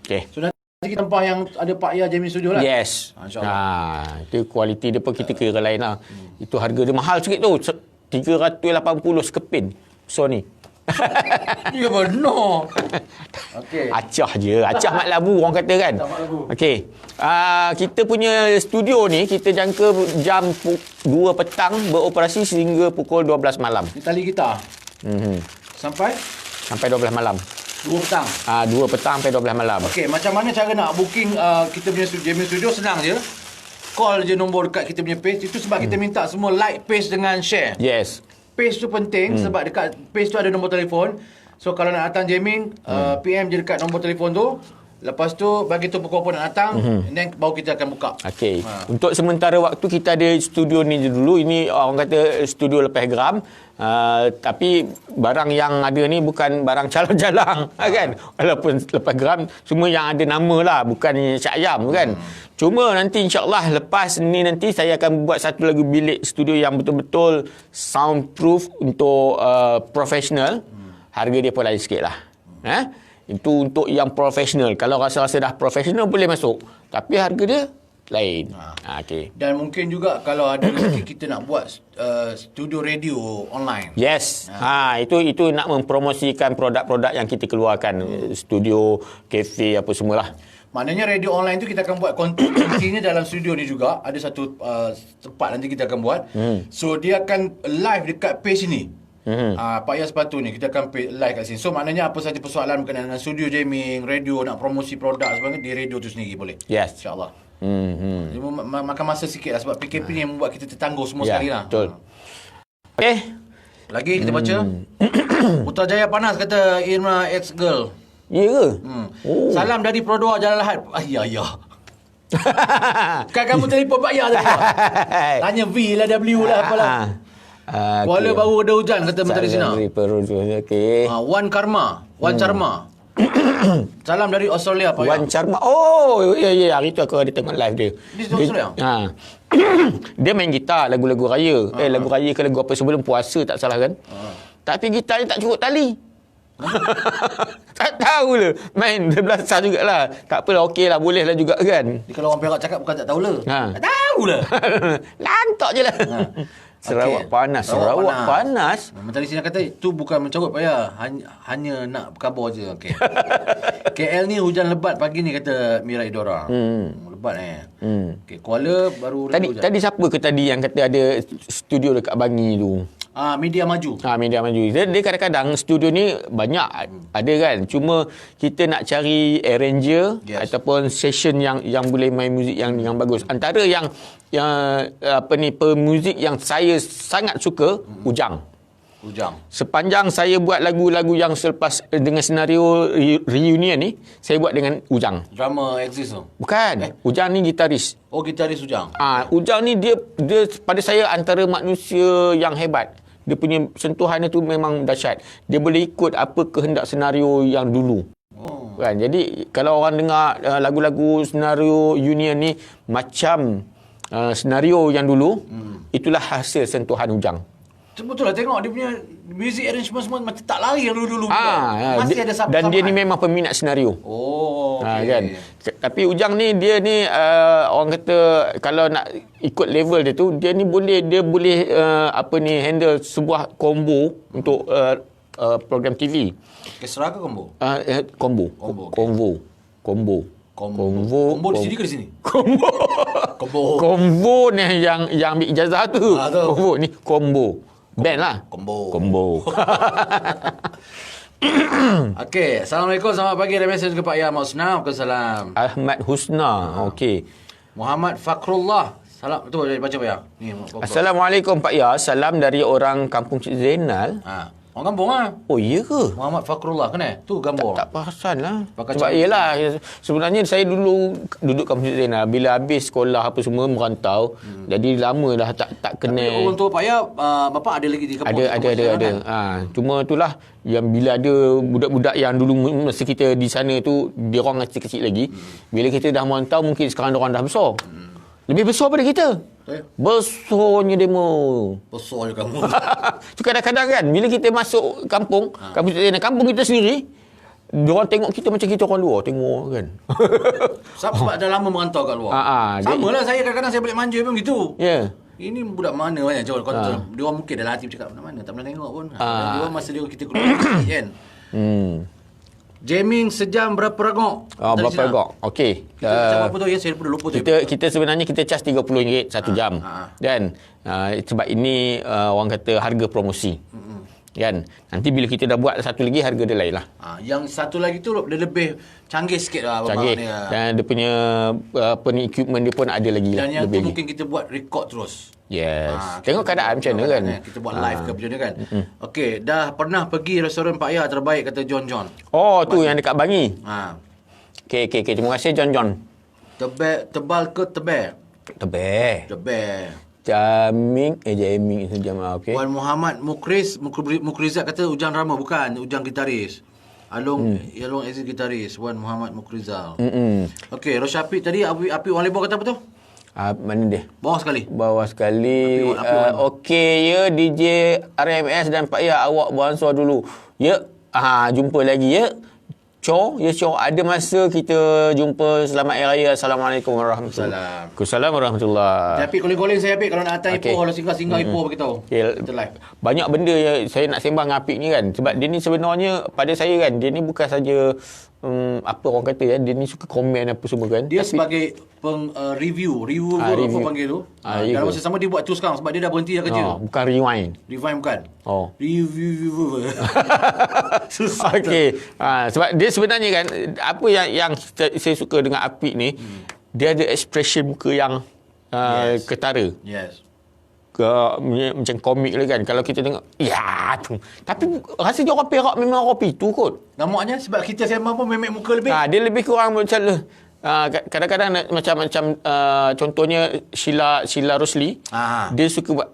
S2: Okey.
S1: So nanti kita nampak yang ada Pak Ya jamming studio lah.
S2: Yes.
S1: InsyaAllah.
S2: Itu kualiti dia pun kita kira lain lah. Itu harga dia mahal sikit tu. 380 sekepin. Sony.
S1: Ya benar. Okey.
S2: Acah mat labu orang kata kan. Okey. Kita punya studio ni kita jangka jam 2 petang beroperasi sehingga pukul 12 malam.
S1: Di tali gitar. Sampai
S2: 12 malam.
S1: 2 petang.
S2: 2 petang sampai 12 malam.
S1: Okey, macam mana cara nak booking kita punya jamming studio? Senang je. Call je nombor dekat kita punya page. Itu sebab kita minta semua like page dengan share.
S2: Yes.
S1: Page tu penting sebab dekat page tu ada nombor telefon. So kalau nak datang jamming, PM je dekat nombor telefon tu. Lepas tu bagi tu pukul apa nak datang, and then baru kita akan buka.
S2: Okey. Untuk sementara waktu kita ada studio ni dulu. Ini orang kata studio lepas geram. Tapi barang yang ada ni bukan barang calang-calang kan. Walaupun lepas geram semua yang ada nama lah, bukan Syak Ayam kan. Cuma nanti insya-Allah lepas ni nanti saya akan buat satu lagi bilik studio yang betul-betul soundproof untuk profesional. Harga dia pun lain sikit lah. Itu untuk yang profesional. Kalau rasa-rasa dah profesional boleh masuk. Tapi harga dia lain. Okay.
S1: Dan mungkin juga kalau ada rezeki kita nak buat studio radio online.
S2: Yes. Itu nak mempromosikan produk-produk yang kita keluarkan. Studio, kafe apa semualah.
S1: Maknanya radio online tu kita akan buat kontennya dalam studio ni juga. Ada satu tempat nanti kita akan buat. So dia akan live dekat page ni. Pak Ya sepatu ni kita akan live kat sini. So maknanya apa saja persoalan berkenaan dengan studio jamming, radio, nak promosi produk sebagainya di radio tu sendiri boleh.
S2: Yes.
S1: InsyaAllah. Makan masa sikit lah sebab PKP ni yang membuat kita tertangguh semua sekali lah.
S2: Betul. Okay.
S1: Lagi kita baca. Putrajaya panas kata Irma ex-girl.
S2: Ya ke?
S1: Salam dari Produa Jalan Lahad. Ya. Kan kamu telefon Pak Ya tadi. Tanya V lah, W lah, apalah. Kuala baru ada hujan kata Menteri Sina.
S2: Okey.
S1: Wan Karma, Wan Charma. Salam dari Australia Pak
S2: Wan
S1: Ya.
S2: Charma. Oh, ya hari tu aku ada tengok live dia.
S1: Di Australia.
S2: Dia main gitar lagu-lagu raya. Lagu raya ke lagu apa sebelum puasa tak salah kan? Tapi gitar dia tak cukup tali. Tak tahu lah. Main dia belasah jugalah. Tak apalah, okey lah, boleh lah juga kan.
S1: Kalau orang Perak cakap bukan tak tahu lah.
S2: Ha.
S1: Tak tahu lah.
S2: Lantak je lah. Sarawak
S1: Okey.
S2: panas. Sarawak panas.
S1: Menteri Sina kata itu bukan mencarut Pak Ya. Hanya nak berkhabar je. Okey. KL ni hujan lebat pagi ni kata Mira Idora. Lebat Okey, Kuala baru
S2: Tadi
S1: hujan.
S2: tadi siapa ke tadi yang kata ada studio dekat Bangi tu?
S1: Media Maju.
S2: Media Maju. Dia kadang-kadang studio ni banyak ada kan. Cuma kita nak cari arranger ataupun session yang boleh main muzik yang bagus. Antara yang pemuzik yang saya sangat suka Ujang. Sepanjang saya buat lagu-lagu yang selepas dengan senario reunion ni, saya buat dengan Ujang.
S1: Drama exist tu.
S2: Bukan. Ujang ni gitaris.
S1: Oh, gitaris Ujang.
S2: Ujang ni dia pada saya antara manusia yang hebat. Dia punya sentuhan tu memang dahsyat. Dia boleh ikut apa kehendak senario yang dulu. Kan? Jadi kalau orang dengar lagu-lagu senario Union ni macam senario yang dulu, itulah hasil sentuhan Ujang.
S1: Betul lah, tengok dia punya music arrangement semua macam tak lari yang dulu-dulu. Masih ada
S2: dan dia ni memang peminat senario.
S1: Okay.
S2: Kan. Tapi Ujang ni dia ni orang kata kalau nak ikut level dia tu, dia boleh handle sebuah combo untuk program TV.
S1: Orkestra ke combo?
S2: Combo.
S1: Combo di sini ke di sini?
S2: Combo ni yang ambil ijazah tu. Combo ni combo. Band lah. Combo.
S1: Okey, Assalamualaikum, selamat pagi. Ada mesej ke Pak Ya. Maksudna, Waalaikumsalam.
S2: Ahmad Husna. Okey.
S1: Muhammad Fakrullah. Salam, tu baca Pak Ya. Ni.
S2: Assalamualaikum Pak Ya. Salam dari orang kampung Cik Zainal.
S1: Orang kampung
S2: Oh, iya ke?
S1: Muhammad Fakrullah kena? Tu gambar.
S2: Tak perasan lah.
S1: Pakai
S2: Sebab yelah, sebenarnya saya dulu duduk kampung Cik Zainal. Bila habis sekolah apa semua merantau. Jadi lama dah tak kenal.
S1: Tapi orang tua Pak Ya, bapa ada lagi di kampung?
S2: Ada. Cuma itulah yang bila ada budak-budak yang dulu masa kita di sana tu, dia orang masih kecil lagi. Bila kita dah merantau, mungkin sekarang dia orang dah besar. Lebih besar pada kita. Besarnya demo.
S1: Besar je kamu.
S2: So, kadang-kadang kan, bila kita masuk kampung, kampung kita sendiri, diorang tengok kita macam kita orang luar. Tengok kan.
S1: Sebab dah lama merantau kat luar. Sama lah saya kadang-kadang saya balik manja pun gitu.
S2: Ya.
S1: Ini budak mana banyak jauh kontrol. Dia orang mungkin dalam hati bercakap mana tak pernah tengok pun. Dia orang masa dia kita keluar kan. Jamming sejam berapa ragok?
S2: Berapa ragok? Okey.
S1: Kita berapa tu ya? Saya dah lupa.
S2: Kita sebenarnya kita charge RM30 1 jam. Kan? Sebab ini orang kata harga promosi. Kan? Nanti bila kita dah buat satu lagi, harga dia lain lah.
S1: Yang satu lagi tu dia lebih canggih sikit lah.
S2: Canggih. Dan dia punya equipment dia pun ada lagi.
S1: Dan yang tu
S2: lagi.
S1: mungkin kita buat record terus.
S2: Yes. Tengok keadaan macam mana kan.
S1: Kita buat live ke macam mana kan. Okey, dah pernah pergi restoran Pak Ya terbaik kata John.
S2: Oh, tu yang dekat Bangi. Okey. Terima kasih John.
S1: Tebal ke tebal? Tebal.
S2: Jamming sejam. Okey.
S1: Wan Muhammad Mukrizat kata Ujang drama, bukan Ujang gitaris. Along Aziz gitaris. Wan Muhammad Mukrizal. Okey, Rosyafiq tadi api orang lebor kata apa tu?
S2: Mana dia?
S1: Bawah sekali.
S2: Okey ya, DJ RMS dan Pak Ya, awak beransur dulu. Ya. Jumpa lagi ya. Cho, ada masa kita jumpa. Selamat Hari Raya. Assalamualaikum warahmatullahi wabarakatuh. Waalaikumsalam warahmatullahi.
S1: Tapi goleng-goleng saya Apik kalau nak datang Ipoh, kalau singgah Ipoh beritahu. Kita live.
S2: Banyak benda yang saya nak sembang dengan Apik ni kan. Sebab dia ni sebenarnya pada saya kan, dia ni bukan saja apa orang kata ya, dia ni suka komen apa semua kan.
S1: Dia sebagai review apa panggil tu. Dalam masa sama dia buat tu sekarang sebab dia dah berhenti dah kerja.
S2: Bukan rewind
S1: bukan. Review. Susah.
S2: Okey. Sebab dia sebenarnya kan, apa yang saya suka dengan Apik ni, dia ada expression muka yang ketara.
S1: Yes.
S2: Macam komik lah kan. Kalau kita tengok, ya tu. Tapi rasanya orang Perak memang orang pitu kot.
S1: Nampaknya sebab kita sembang pun memek muka lebih.
S2: Dia lebih kurang macam kadang-kadang macam contohnya Sheila Rosli. Dia suka buat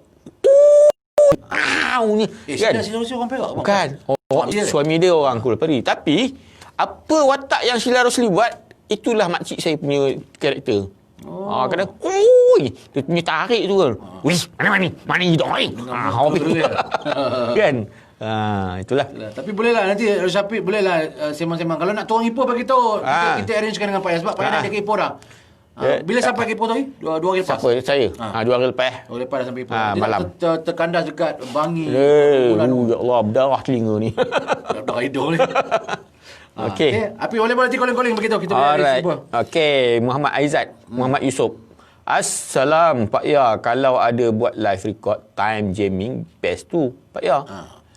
S2: Ni kan.
S1: Silarus orang Perak.
S2: Bukan. Suami dia orang Kuala Peri. Tapi apa watak yang Sheila Rosli buat, itulah makcik saya punya karakter. Kadang dia punya tarik tu kan. Wih, mana hidup kan. Itulah.
S1: Tapi bolehlah nanti Syafiq bolehlah sembang-sembang. Kalau nak tuang Ipoh bagi tahu, kita arrangekan dengan Pak Yas sebab Pak Yas dah ada ke Ipoh dah. Bila sampai ke Ipoh tu? 2 hari lepas.
S2: Siapa? Saya. 2 hari lepas.
S1: 2 hari lepas dah sampai Ipoh.
S2: Malam.
S1: Terkandas dekat Bangi.
S2: Ya Allah, berdarah telinga ni.
S1: Dah hidung ni.
S2: Okey.
S1: Api boleh nanti calling begitu kita boleh
S2: Alright. Okey, Muhammad Aizat, Muhammad Yusof. Assalam Pak Ya, kalau ada buat live record time jamming best tu Pak Ya.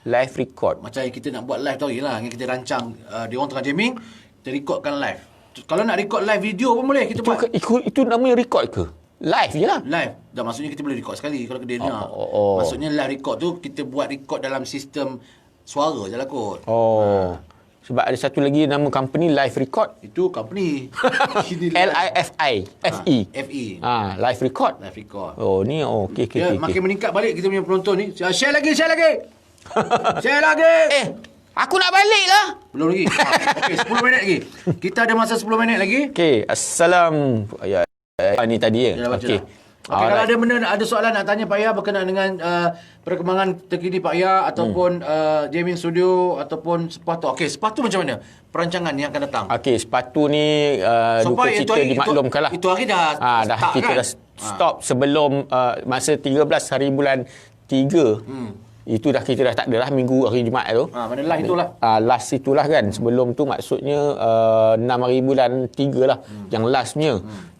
S2: Live record.
S1: Macam kita nak buat live tau lah, kita rancang dia orang tengah jamming, kita recordkan live. Kalau nak record live video pun boleh kita buat.
S2: Itu namanya record ke? Live je lah.
S1: Live. Dah maksudnya kita boleh record sekali kalau dia dengar. Maksudnya live record tu kita buat record dalam sistem suara je lah kot.
S2: Sebab ada satu lagi nama company Live Record.
S1: Itu company.
S2: LIFI. FE.
S1: FE.
S2: Live Record.
S1: Live record.
S2: Ni okey.
S1: Makin meningkat balik kita punya penonton ni. Share lagi. Share lagi.
S2: Aku nak balik lah.
S1: Belum lagi. Okey, 10 minit lagi. Kita ada masa 10 minit lagi.
S2: Okey, assalam. Ni tadi ya. Okey.
S1: Kalau ada benda, ada soalan nak tanya Pak Ya berkenaan dengan perkembangan terkini Pak Ya ataupun jamming studio ataupun sepatu. Okey, sepatu macam mana perancangan yang akan datang?
S2: Okey, sepatu ni duka cita dimaklumkan lah.
S1: Itu hari dah start,
S2: kita
S1: kan?
S2: dah stop sebelum masa 13 hari bulan 3. Itu kita dah tak ada lah minggu hari Jumaat tu.
S1: Mana last itulah.
S2: Last itulah kan. Sebelum tu maksudnya 6 hari bulan 3 lah. Yang lastnya.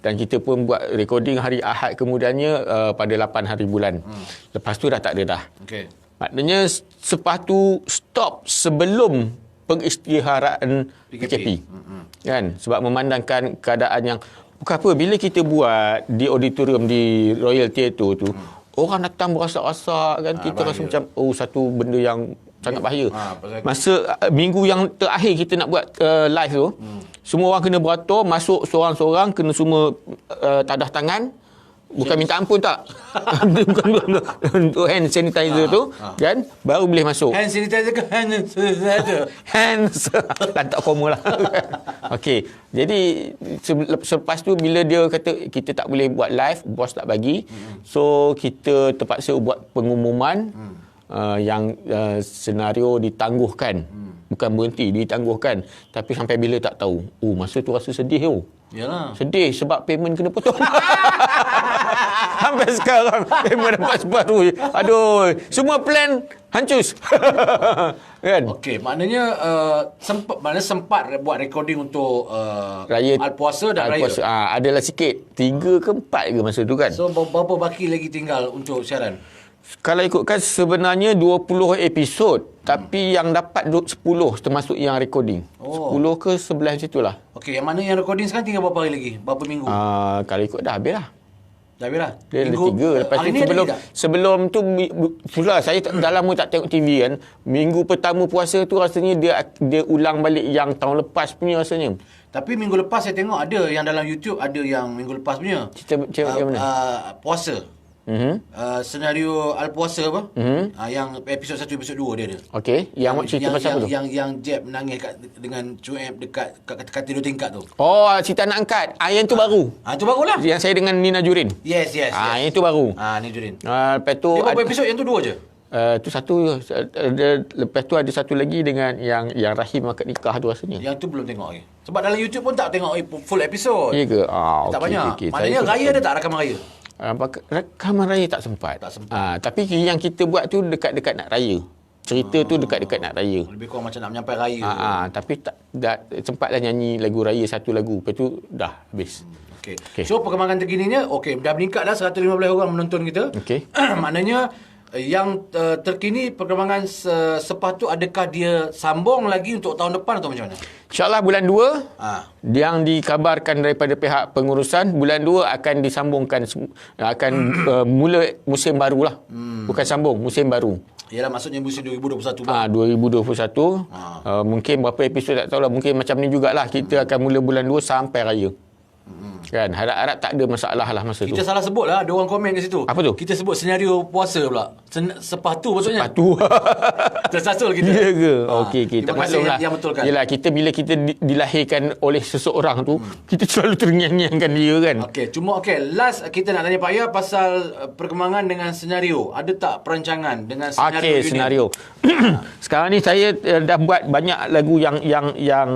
S2: Dan kita pun buat recording hari Ahad kemudiannya pada 8 hari bulan. Lepas tu dah tak ada dah.
S1: Okay.
S2: Maknanya sepatu stop sebelum pengisytiharan PKP. Kan? Sebab memandangkan keadaan yang bukan apa, bila kita buat di auditorium di Royal Theatre tu, orang datang berasak-asak kan, kita rasa macam satu benda yang sangat bahaya. Masa minggu yang terakhir kita nak buat live tu, semua orang kena beratur, masuk seorang-seorang kena semua tadah tangan. Bukan minta ampun tak? Untuk hand sanitizer tu kan, baru boleh masuk.
S1: Hand sanitizer ke hand sanitizer?
S2: Hands. Lantak koma lah. Okey. Jadi selepas tu bila dia kata kita tak boleh buat live, bos tak bagi. So kita terpaksa buat pengumuman yang senario ditangguhkan. Bukan berhenti, ditangguhkan. Tapi sampai bila tak tahu. Masa tu rasa sedih tu.
S1: Yalah.
S2: Sedih sebab payment kena potong. Sampai sekarang payment dapat sepatu. Aduh, semua plan hancur. Kan?
S1: Okey, maknanya sempat buat recording untuk
S2: raya
S1: Alpuasa dan Raya.
S2: Adalah sikit. 3 ke 4 ke masa tu kan.
S1: So berapa baki lagi tinggal untuk siaran?
S2: Kalau ikutkan sebenarnya 20 episod, tapi yang dapat 10 termasuk yang recording. 10 ke 11 macam itulah.
S1: Okey, yang mana yang recording sekarang tinggal berapa hari lagi? Berapa minggu?
S2: Kalau ikut dah habis lah.
S1: Dah habis lah?
S2: Dia ada 3. Lepas tu sebelum tu pula saya dah lama tak tengok TV kan. Minggu pertama puasa tu rasanya dia ulang balik yang tahun lepas punya rasanya.
S1: Tapi minggu lepas saya tengok ada yang dalam YouTube, ada yang minggu lepas punya.
S2: Cerita yang mana?
S1: Puasa. Senario Al-Puasa apa? Yang episod 1, episod 2 dia ada.
S2: Okey, yang cerita pasal apa tu?
S1: Yang Jeb menangis dengan cuem dekat katil 2 tingkat tu.
S2: Cerita nak angkat. Yang tu baru.
S1: Tu barulah.
S2: Yang saya dengan Nina Jurin.
S1: Yes.
S2: Yang tu baru.
S1: Ni Jurin.
S2: Lepas tu
S1: berapa episod yang tu 2 je?
S2: Tu satu. Lepas tu ada satu lagi dengan yang Rahim akad nikah tu rasanya.
S1: Yang tu belum tengok lagi. Sebab dalam YouTube pun tak tengok full episod.
S2: Ya ke?
S1: Tak banyak. Maknanya raya ada tak rakaman raya?
S2: Rakaman raya tak sempat. Tapi yang kita buat tu dekat-dekat nak raya. Cerita tu dekat-dekat nak raya.
S1: Lebih kurang macam nak menyampai raya.
S2: Tapi tak sempatlah nyanyi lagu raya satu lagu. Lepas tu dah habis.
S1: Okay. So perkembangan terkininya, dah meningkat dah 115 orang menonton kita. Maknanya yang terkini perkembangan sepatu, adakah dia sambung lagi untuk tahun depan atau macam mana?
S2: InsyaAllah bulan 2 yang dikabarkan daripada pihak pengurusan, bulan 2 akan disambungkan, akan mula musim baru lah. Bukan sambung, musim baru.
S1: Yalah, maksudnya musim 2021.
S2: 2021. Mungkin berapa episod tak tahulah. Mungkin macam ni jugalah. Kita akan mula bulan 2 sampai raya. Kan, harap-harap tak ada masalah lah masa tu.
S1: Kita salah sebut lah. Ada orang komen kat situ.
S2: Apa tu?
S1: Kita sebut senario puasa pula. Sepatu maksudnya.
S2: Sepatu.
S1: Tersasul kita.
S2: Ya ke?
S1: Ha,
S2: Okey,
S1: terima
S2: tak
S1: kasih
S2: maklum lah.
S1: yang betulkan.
S2: Yelah, bila kita dilahirkan oleh seseorang tu, kita selalu terngiang-ngiangkan dia kan.
S1: Okey, cuma last kita nak tanya Pak Ya pasal perkembangan dengan senario. Ada tak perancangan dengan senario
S2: Okey,
S1: Union?
S2: senario. Sekarang ni saya dah buat banyak lagu yang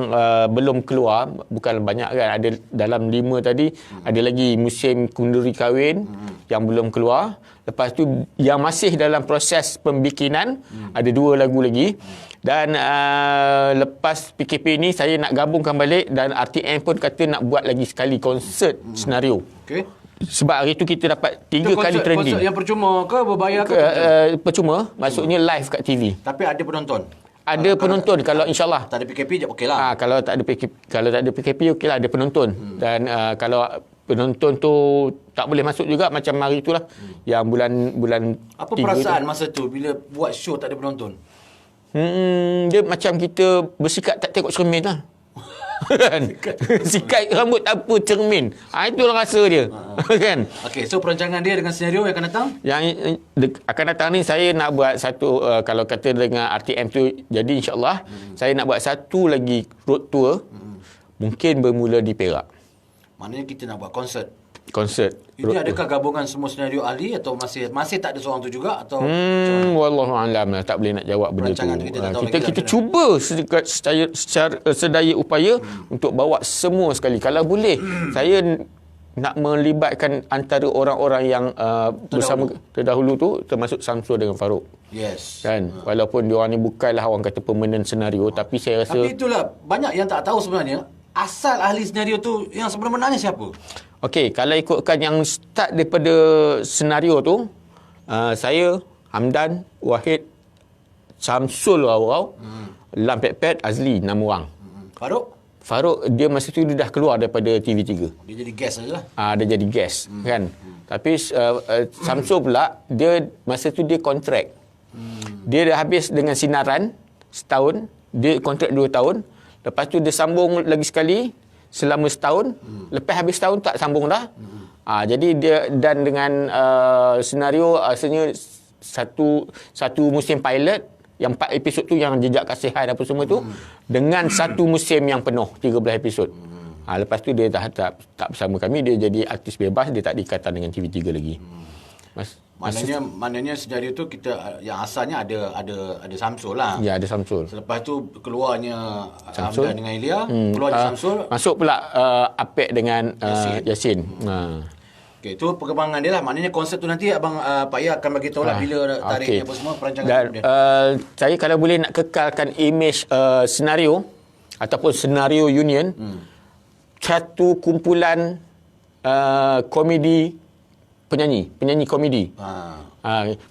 S2: belum keluar. Bukan banyak kan. Ada dalam 5 tadi. Ada lagi Musim Kunduri Kahwin yang belum keluar. Lepas tu yang masih dalam proses pembikinan ada 2 lagu lagi. Dan lepas PKP ni saya nak gabungkan balik dan RTM pun kata nak buat lagi sekali konsert senario.
S1: Okey.
S2: Sebab hari tu kita dapat 3 kali trending.
S1: Konsert yang percuma ke berbayar ke?
S2: Percuma, maksudnya live kat TV.
S1: Tapi ada penonton.
S2: Ada penonton kalau insyaAllah.
S1: Tak ada PKP je okey lah.
S2: Kalau tak ada PKP okeylah, ada penonton. Dan kalau penonton tu tak boleh masuk juga macam hari itulah yang bulan
S1: Apa
S2: 3
S1: perasaan
S2: tu.
S1: masa tu bila buat show tak ada penonton?
S2: Dia macam kita bersikat tak tengok cermin lah. Kan? Sikat rambut tanpa cermin. Itulah rasa dia. Kan?
S1: Okey, so perancangan dia dengan senario yang akan datang?
S2: Yang akan datang ni saya nak buat satu kalau kata dengan RTM tu jadi insyaAllah saya nak buat satu lagi road tour. Mungkin bermula di Perak.
S1: Maknanya kita nak buat konsert.
S2: Konsert.
S1: Ini adakah gabungan semua senario ahli atau masih tak ada seorang tu juga atau
S2: Wallahu alam lah, tak boleh nak jawab benda tu.
S1: Perancangan tu kita tak tahu
S2: Kita
S1: lagi lah.
S2: cuba secara sedaya upaya untuk bawa semua sekali. Kalau boleh saya nak melibatkan antara orang-orang yang bersama terdahulu tu termasuk Samsul dengan Farouk.
S1: Yes.
S2: Kan, walaupun diorang ni bukanlah orang kata permanent senario tapi saya rasa
S1: Tapi itulah banyak yang tak tahu sebenarnya asal ahli senario tu yang sebenarnya siapa?
S2: okey, kalau ikutkan yang start daripada senario tu saya, Hamdan, Wahid, Samsul Rau-Rau, Lam Pet-Pet, Azli, 6 orang. Farouk dia masa tu dia dah keluar daripada TV3.
S1: Dia jadi guest sajalah.
S2: Dia jadi guest kan. Tapi Samsul pula dia masa tu dia kontrak. Dia dah habis dengan sinaran setahun, dia kontrak 2 tahun. Lepas tu dia sambung lagi sekali selama setahun. Lepas habis setahun tak sambung dah. Jadi dia dan dengan senario asalnya satu musim pilot yang 4 episod tu yang jejak kasihan apa semua tu dengan satu musim yang penuh 13 episod. Lepas tu dia dah tak bersama kami, dia jadi artis bebas, dia tak diikatan dengan TV3 lagi.
S1: Maknanya senario tu kita yang asalnya ada Samsul lah.
S2: Ya, ada Samsul.
S1: Selepas tu keluarnya
S2: Samsul
S1: Hamdan dengan Ilya, keluarnya Samsul.
S2: Masuk pula Apek dengan Yasin.
S1: Okey, itu perkembangan dia lah. Maknanya konsep tu nanti abang Pak Ya akan bagi tahu lah bila tariknya apa semua perancangan
S2: dan,
S1: dia.
S2: saya kalau boleh nak kekalkan image senario ataupun senario Union, satu kumpulan komedi penyanyi komedi.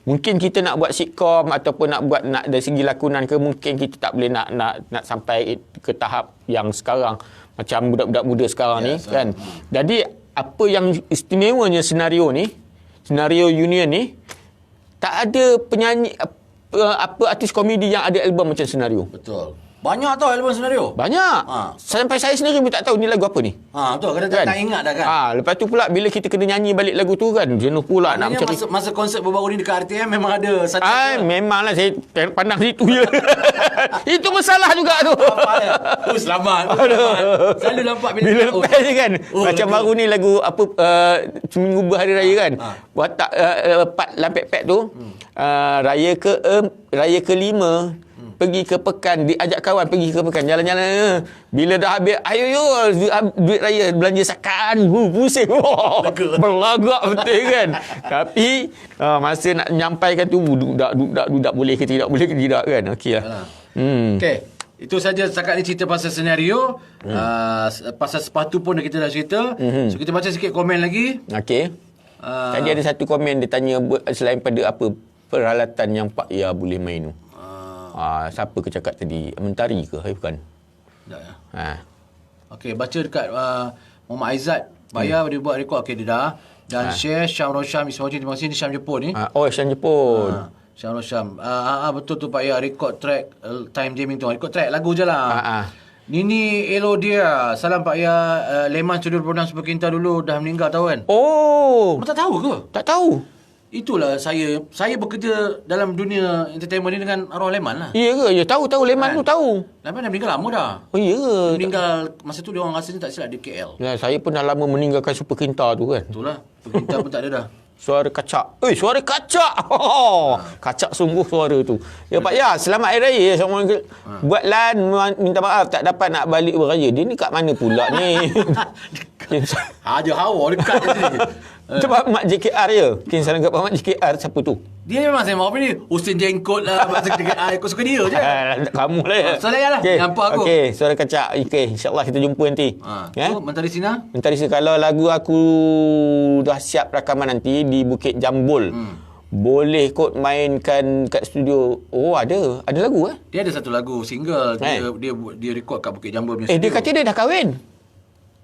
S2: Mungkin kita nak buat sitcom ataupun nak dari segi lakonan ke, mungkin kita tak boleh nak sampai ke tahap yang sekarang macam budak-budak muda sekarang ni kan. Jadi apa yang istimewanya senario Union ni, tak ada penyanyi artis komedi yang ada album macam senario.
S1: Betul. Banyak tau album senario.
S2: Banyak. Sampai saya sendiri pun tak tahu ni lagu apa ni.
S1: Betul. Kadang-kadang tak ingat dah kan.
S2: Lepas tu pula bila kita kena nyanyi balik lagu tu kan, jenuh pula nak mencari.
S1: Masa konsert baru ni dekat RTM memang ada satu.
S2: Memanglah saya pandang situ je. Itu masalah juga tu.
S1: Selamat. Selalu nampak bila
S2: lepas je kan. Macam baru ni lagu apa seminggu berhari raya kan. Watak part Lam Pet-Pet tu. Raya ke-5 pergi ke pekan, diajak kawan pergi ke pekan, jalan-jalan. Bila dah habis, ayo duit raya belanja sakan, pusing. Berlagak betul kan. Tapi masa nak nyampaikan tu budak boleh ke tidak kan. Okeylah.
S1: Okey. Itu saja setakat ni cerita pasal senario. Pasal sepatu pun kita dah cerita. So kita baca sikit komen lagi.
S2: Okey. Tadi ada satu komen dia tanya selain pada apa peralatan yang Pak Ya boleh main tu. Siapa ke cakap tadi? Mentari ke? Bukan.
S1: Tak ya. Okey, baca dekat Muhammad Aizat. Pak Ya dia buat rekod. Okey, dia dah. Dan share Syam Rosham Ismail. Terima kasih. Ni Syam Jepun ni.
S2: Syam Jepun.
S1: Syam Rosham. Betul tu Pak Ya. Rekod track time jamming tu. Rekod track lagu je lah. Nini Elodia, salam Pak Ya. Leman Studio Production Superkinta dulu dah meninggal tahu kan?
S2: Oh,
S1: Kamu tak tahu ke?
S2: tak tahu.
S1: Itulah saya bekerja dalam dunia entertainment ni dengan arwah Leman lah.
S2: Ya ke? Ya tahu Leman tu tahu.
S1: Leman dah meninggal lama dah.
S2: Oh ya ke?
S1: Dia meninggal masa tu dia orang rasanya tak silap di KL.
S2: Ya, saya pun dah lama meninggalkan Superkinta tu kan.
S1: Itulah, Superkinta pun tak ada dah.
S2: Suara kacak. Suara kacak. Oh, kacak sungguh suara tu. Ya Pak Ya, selamat Hari Raya. Assalamualaikum. Buat Lan minta maaf tak dapat nak balik beraya. Dia ni kat mana pula ni?
S1: Haja hawa dekat kat sini.
S2: Cepat Mak JKR ya. Mungkin salam kat Mak JKR siapa tu?
S1: Dia memang saya maaf ni. Hussein Jengkot lah. Bahasa aku suka dia je.
S2: Kamu lah ya.
S1: So layan lah. Nampak aku.
S2: Okey, suara kacak. Okey, insyaAllah kita jumpa nanti.
S1: Tu Mentari Sina.
S2: Mentari Sina, kalau lagu aku dah siap rakaman nanti di Bukit Jambul. Boleh kot mainkan kat studio. Oh, ada lagu
S1: Dia ada satu lagu single. Dia record kat Bukit Jambul punya
S2: dia
S1: studio.
S2: kata dia dah kahwin.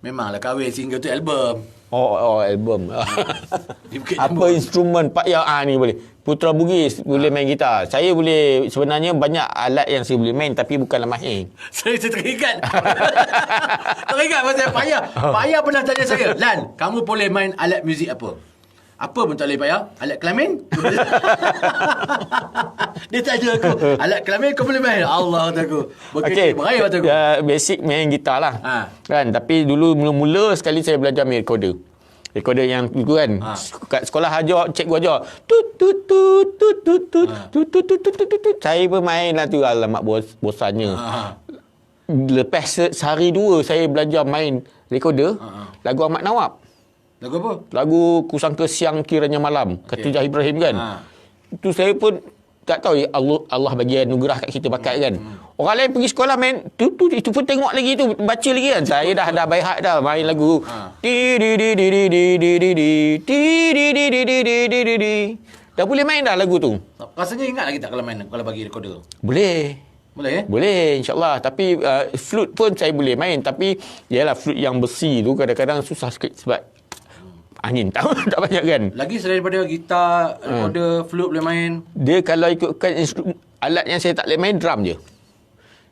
S1: Memanglah kahwin, single tu album.
S2: Oh, album.
S1: Di Bukit
S2: Apa
S1: Jambul.
S2: instrumen Pak Ya ni boleh. Putra Bugis boleh main gitar. Saya boleh, sebenarnya banyak alat yang saya boleh main tapi bukanlah mahir.
S1: Saya teringat. Teringat pasal Pak Ya. Pak Ya pernah tanya saya, Lan, kamu boleh main alat muzik apa? Apa pun tak boleh Pak Ya? Alat kelamin? Dia tanya aku, alat kelamin kau boleh main? Allah kata aku.
S2: Okey.
S1: Beraya kata aku.
S2: Basic main gitar lah.
S1: Ha.
S2: Kan, tapi dulu mula-mula sekali saya belajar main recorder. Recorder yang itu kan. Kat sekolah ajar, cikgu ajar. Tut tut tut tut tut tut tut tut tut tut tut tut. Saya pun main lah tu, alamak bosannya. Lepas sehari dua saya belajar main recorder, lagu Ahmad Nawab.
S1: Lagu apa?
S2: Lagu Kusangka Siang Kiranya Malam, Khatijah Ibrahim kan. Itu saya pun tak tahu ya, Allah bagi anugerah kat kita bakat kan. Orang lain pergi sekolah main itu pun tengok lagi tu, baca lagi kan. Saya dah by heart dah main lagu. Dah boleh main dah lagu tu.
S1: Rasanya ingat lagi tak kalau bagi recorder?
S2: Boleh.
S1: Boleh
S2: Boleh, insyaAllah. Tapi flute pun saya boleh main. Tapi yalah, flute yang besi tu kadang-kadang susah sikit sebab angin tak banyak kan.
S1: Lagi selain daripada gitar, recorder, flute boleh main.
S2: Dia kalau ikutkan alat yang saya tak boleh main, drum je.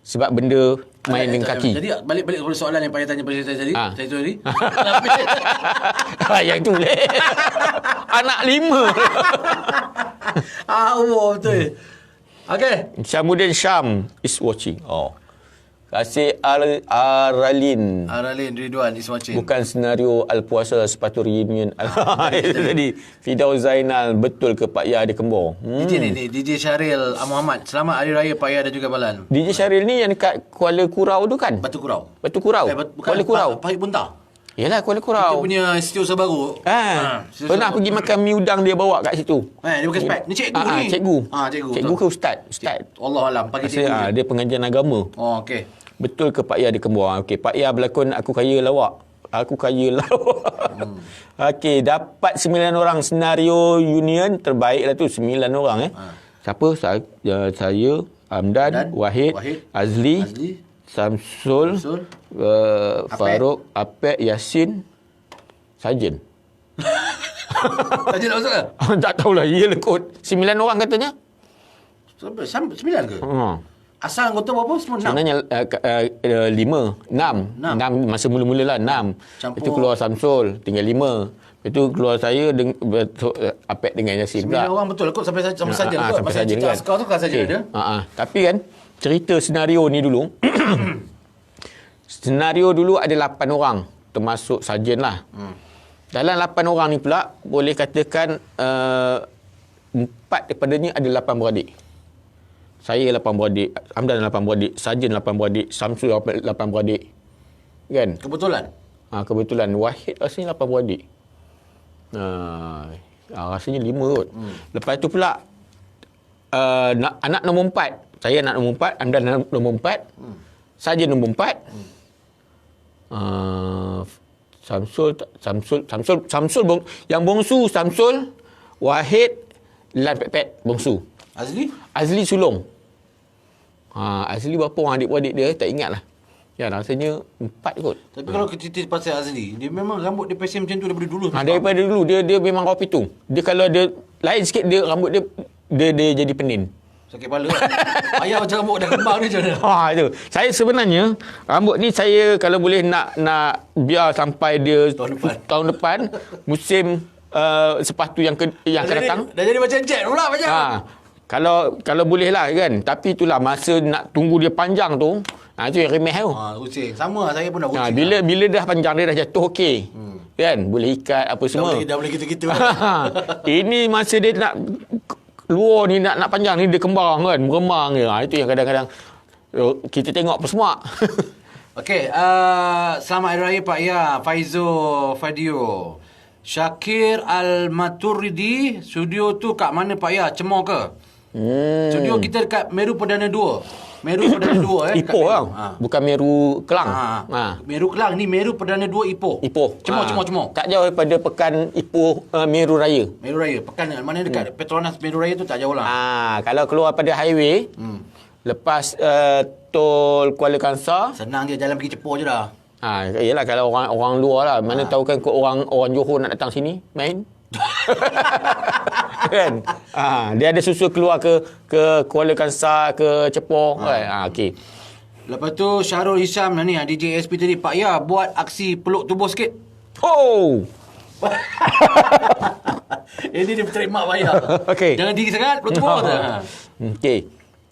S2: Sebab benda main dengan kaki.
S1: Jadi balik kepada soalan yang Pak Ya tanya pada saya tadi. Saya tu tadi.
S2: Yang tu boleh. Anak 5.
S1: Betul. Okey.
S2: Syamuddin Syam is watching. Kasih Aralin.
S1: Aralin Ridwan is watching.
S2: Bukan senario Al-Puasa sepatu reunion. Itu tadi. Fidaus Zainal, betul ke Pak Ya ada kembar?
S1: DJ ni, DJ Syaril Muhammad. Selamat Hari Raya Pak Ya dan juga Balan.
S2: DJ Syaril ni yang dekat Kuala Kurau tu kan?
S1: Batu Kurau.
S2: Kuala Kurau.
S1: Pahit Buntah.
S2: Yalah, Kuala
S1: Kita
S2: Kurau.
S1: punya setiausaha baru.
S2: Pernah pergi makan mi udang dia bawa kat situ.
S1: Dia pakai spek. Ni cikgu ni.
S2: Cikgu.
S1: Cikgu
S2: Ke ustaz? Ustaz.
S1: Wallahualam, pagi cikgu.
S2: Dia pengajian agama.
S1: Okey.
S2: Betul ke Pak Ya ada kembar? Okey, Pak Ya berlakon Aku Kaya Lawak. Aku Kaya Lawak. Okey, dapat 9 orang senario union terbaik lah tu, 9 orang Siapa? Saya, Amdan, Wahid, Azli, Samsul, Farouk, Apek, Yasin, Sajen.
S1: Sajen tak masuk ke?
S2: Tak tahulah, iyalah kot. 9 orang katanya.
S1: 9 ke? Asal anggota berapa? Semua 6?
S2: Sebenarnya 5. 6 masa mula-mula lah 6.
S1: Campur.
S2: Itu keluar Samsul, tinggal 5. Itu keluar saya Apek dengan Yasin
S1: 9 orang betul kot sampai saja kot.
S2: Sampai saja kan.
S1: Askar tu kan saja ada.
S2: Tapi kan cerita senario ni dulu. Senario dulu ada 8 orang termasuk sarjan lah. Dalam 8 orang ni pula boleh katakan 4 daripadanya ada 8 beradik. Saya 8 beradik, Hamdan 8 beradik, Sarjan 8 beradik, Samsul 8 beradik. Kan?
S1: Kebetulan.
S2: Kebetulan. Wahid rasanya 8 beradik. Rasanya 5 kot. Lepas tu pula anak nombor 4. Saya anak nombor 4, Hamdan nombor 4. Sarjan nombor 4. Samsul yang bongsu Samsul, Wahid, Lan Pet bongsu. Azli sulung. Azli berapa orang adik-beradik dia tak ingat lah. Ya, rasanya 4 kot.
S1: Tapi kalau kita cerita pasal Azli, dia memang rambut dia pasal macam tu daripada dulu.
S2: Daripada dulu dia memang rapi tu. Dia kalau dia lain sikit dia rambut dia jadi penin.
S1: Sakit kepala. Ayah macam rambut dah kembang ni macam mana?
S2: Itu. Saya sebenarnya rambut ni saya kalau boleh nak biar sampai dia tahun depan musim sepatu yang akan datang.
S1: Dah jadi macam jet pula macam.
S2: Kalau boleh lah kan. Tapi itulah masa nak tunggu dia panjang tu. Itu yang remeh tu.
S1: Rusing. Sama saya pun dah rusing.
S2: Bila dah panjang dia dah jatuh okey. Kan? Boleh ikat apa semua.
S1: Dah boleh gitu-gitu.
S2: Ini masa dia nak luar ni nak panjang ni dia kembang kan, meremang je. Itu yang kadang-kadang kita tengok apa semua.
S1: Okey, selamat Hari Raya Pak Ya, Faizo Fadio. Syakir Al-Maturidi, studio tu kat mana Pak Ya? Cemor ke? Studio kita dekat Meru Perdana 2. Meru Perdana 2
S2: Ipoh lah. Bukan Meru Kelang.
S1: Meru Kelang ni Meru Perdana 2 Ipoh. Cemor.
S2: Tak jauh daripada Pekan Ipoh Meru Raya.
S1: Meru Raya. Pekan mana dekat Petronas Meru Raya tu tak jauh lah.
S2: Kalau keluar pada highway, lepas tol Kuala Kangsar,
S1: senang je jalan pergi Cepur je dah.
S2: Yalah kalau orang luar lah. Mana tahu kan orang Johor nak datang sini main. Kan? Dia ada susul keluar ke Kuala Kangsar, ke Cepor. Okey. Lepas
S1: tu Syarul Hisham ni DJ SP tadi, Pak Ya buat aksi peluk tubuh sikit. Ini dia trademark Pak Ya.
S2: Okey.
S1: Jangan tinggi sangat peluk tubuh tu.
S2: Okey.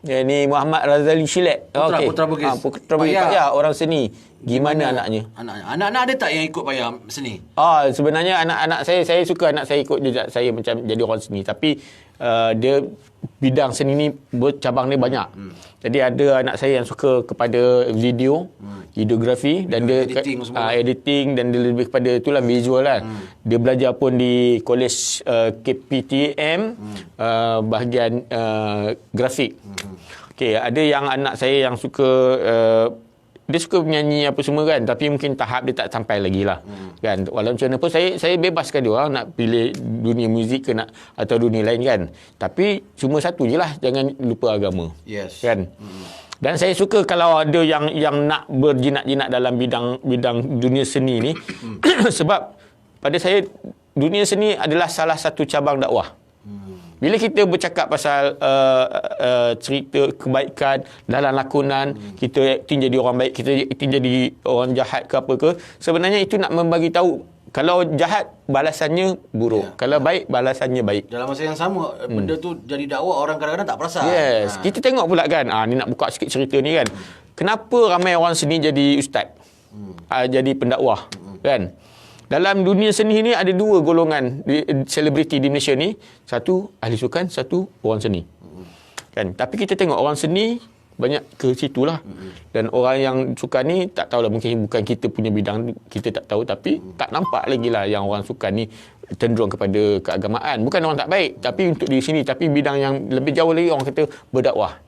S2: Ini Muhammad Razali Shilek.
S1: Putra Bugis.
S2: Putra Bugis Pak Ya, orang seni. Gimana anaknya?
S1: Anak-anak ada tak yang ikut Pak Ya seni?
S2: Sebenarnya anak-anak saya suka anak saya ikut jejak saya macam jadi orang seni. Tapi dia bidang seni ni cabang dia banyak. Jadi ada anak saya yang suka kepada videografi dan dia editing dan dia lebih kepada itulah visual kan. Dia belajar pun di Kolej KPTM bahagian grafik. Okey, ada yang anak saya yang suka dia suka menyanyi apa semua kan, tapi mungkin tahap dia tak sampai lagi lah. Kan, walau macam mana pun saya bebaskan dia orang nak pilih dunia muzik ke nak atau dunia lain kan. Tapi cuma satu je lah, jangan lupa agama.
S1: Yes.
S2: Kan. Dan saya suka kalau ada yang nak berjinak-jinak dalam bidang dunia seni ni sebab pada saya dunia seni adalah salah satu cabang dakwah. Bila kita bercakap pasal cerita kebaikan dalam lakonan, kita acting jadi orang baik, kita acting jadi orang jahat ke apa ke, sebenarnya itu nak membagi tahu kalau jahat balasannya buruk, kalau baik balasannya baik.
S1: Dalam masa yang sama benda tu jadi dakwah, orang kadang-kadang tak perasan.
S2: Yes. Kita tengok pula kan, ni nak buka sikit cerita ni kan. Kenapa ramai orang seni jadi ustaz? Jadi pendakwah, kan? Dalam dunia seni ni ada dua golongan selebriti di Malaysia ni. Satu ahli sukan, satu orang seni. Kan? Tapi kita tengok orang seni banyak ke situ lah. Dan orang yang sukan ni tak tahulah, mungkin bukan kita punya bidang, kita tak tahu. Tapi tak nampak lagi lah yang orang sukan ni cenderung kepada keagamaan. Bukan orang tak baik, tapi untuk di sini. Tapi bidang yang lebih jauh lagi orang kata berdakwah.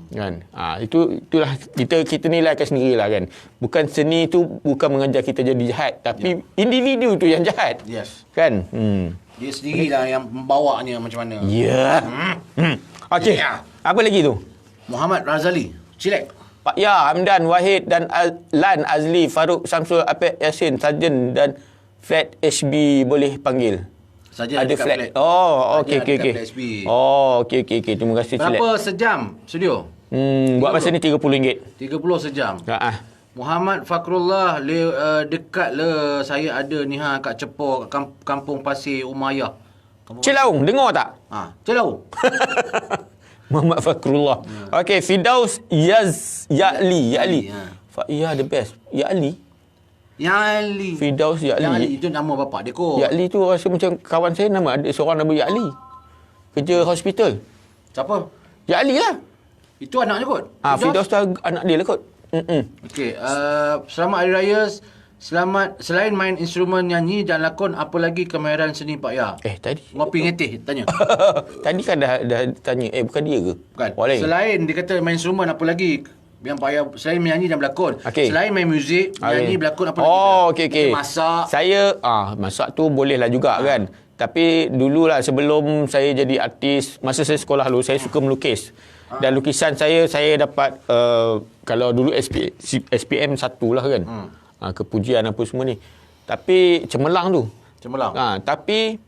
S2: Kan? Itulah kita nilaikan sendirilah kan. Bukan seni tu bukan mengajar kita jadi jahat, tapi individu tu yang jahat.
S1: Yes.
S2: Kan?
S1: Dia sendirilah yang membawanya macam mana.
S2: Okey. Apa lagi tu?
S1: Muhammad Razali Shilek.
S2: Pak Ya, Hamdan, Wahid dan Lan Azli, Farouk, Samsul, Apek, Yasin, Sarjan dan Flat HB boleh panggil.
S1: Saja
S2: ada flat. Okey. Okey. Terima kasih Shilek.
S1: Berapa sejam studio?
S2: Buat masa ni RM30.
S1: 30 sejam. Muhammad Fakrullah dekat le saya ada ni kat Cepor, Kampung Pasir Umayyah.
S2: Celaung, dengar tak?
S1: Celaung.
S2: Muhammad Fakrullah. Okey, Firdaus Ya'li. Ya, the best. Ya'li. Firdaus Ya'li.
S1: Itu nama bapak dia kot.
S2: Ya'li tu rasa macam kawan saya ada seorang nama Ya'li. Kerja hospital.
S1: Siapa?
S2: Ya'li lah.
S1: Itu anaknya kot.
S2: Firdaus tu anak dia lah kot.
S1: Okey, selamat Hari Raya. Selain main instrumen nyanyi dan lakon, apa lagi kemahiran seni Pak Ya?
S2: Tadi
S1: ngopi ngetih tanya.
S2: Tadi kan dah tanya. Bukan dia ke?
S1: Bukan. Selain dia kata main instrumen, apa lagi yang Pak Ya selain menyanyi dan berlakon? Selain main muzik, menyanyi, berlakon, apa lagi?
S2: Okey.
S1: Masak.
S2: Saya masak tu bolehlah juga kan. Tapi dululah sebelum saya jadi artis, masa saya sekolah dulu saya suka melukis. Dan lukisan saya dapat kalau dulu SPM 1 lah kan. Kepujian apa semua ni. Tapi cemerlang tu.
S1: Cemerlang.
S2: Tapi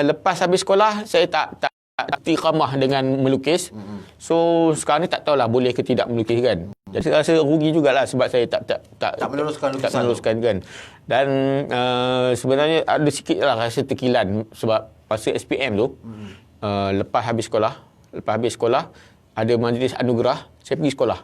S2: lepas habis sekolah saya tak istiqamah dengan melukis. So sekarang ni tak tahulah boleh ke tidak melukis kan. Jadi saya rasa rugi jugalah sebab saya tak
S1: meneruskan lukisan
S2: tak meneruskan kan. Dan sebenarnya ada sikit lah rasa terkilan sebab masa SPM tu lepas habis sekolah ada majlis anugerah, saya pergi sekolah.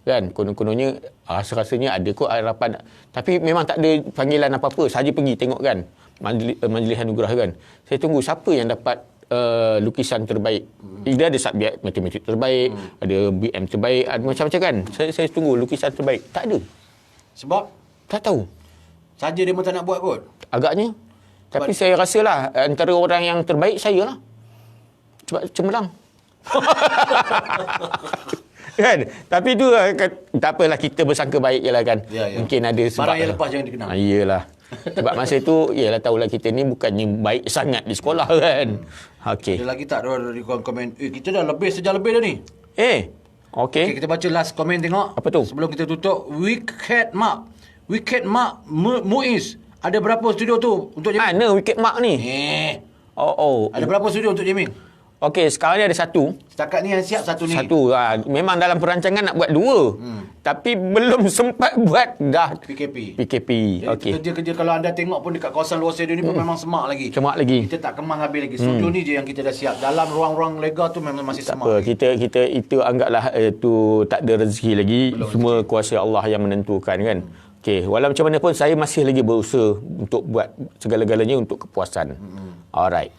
S2: Kan, konon-kononnya rasa-rasanya ada kot harapan. Tapi memang tak ada panggilan apa-apa, saja pergi tengok kan majlis anugerah kan. Saya tunggu siapa yang dapat lukisan terbaik. Dia ada subjek matematik terbaik, ada BM terbaik, ada macam-macam kan. Saya tunggu lukisan terbaik. Tak ada.
S1: Sebab?
S2: Tak tahu.
S1: Saja dia pun tak nak buat kot?
S2: Agaknya. Tapi saya rasalah antara orang yang terbaik saya lah. Sebab cemerlang. Kan? Tapi tu tak apalah, kita bersangka baik je lah kan.
S1: Ya.
S2: Mungkin ada sebab
S1: barang yang lepas jangan dikenal.
S2: Iyalah. Sebab masa tu yalah tahulah kita ni bukannya baik sangat di sekolah kan. Okey.
S1: Ada lagi tak ada komen? Kita dah lebih sejam lebih dah ni.
S2: Okey.
S1: Kita baca last komen tengok.
S2: Apa tu?
S1: Sebelum kita tutup, Wicked Mark Muiz. Ada berapa studio tu untuk Jamin?
S2: Mana Wicked Mark ni?
S1: Ada berapa studio untuk Jamin?
S2: Okey, sekarang ni ada satu.
S1: Setakat ni yang siap satu ni.
S2: Memang dalam perancangan nak buat dua. Tapi belum sempat buat dah.
S1: PKP.
S2: Okey.
S1: Kerja-kerja kalau anda tengok pun dekat kawasan luar stadium ni pun memang semak lagi. Kita tak kemas habis lagi. Studio ni je yang kita dah siap. Dalam ruang-ruang lega tu memang masih semak.
S2: Tak apa. Kita itu anggaplah tu tak ada rezeki lagi. Semua kuasa Allah yang menentukan kan. Okey, walau macam mana pun saya masih lagi berusaha untuk buat segala-galanya untuk kepuasan. Alright.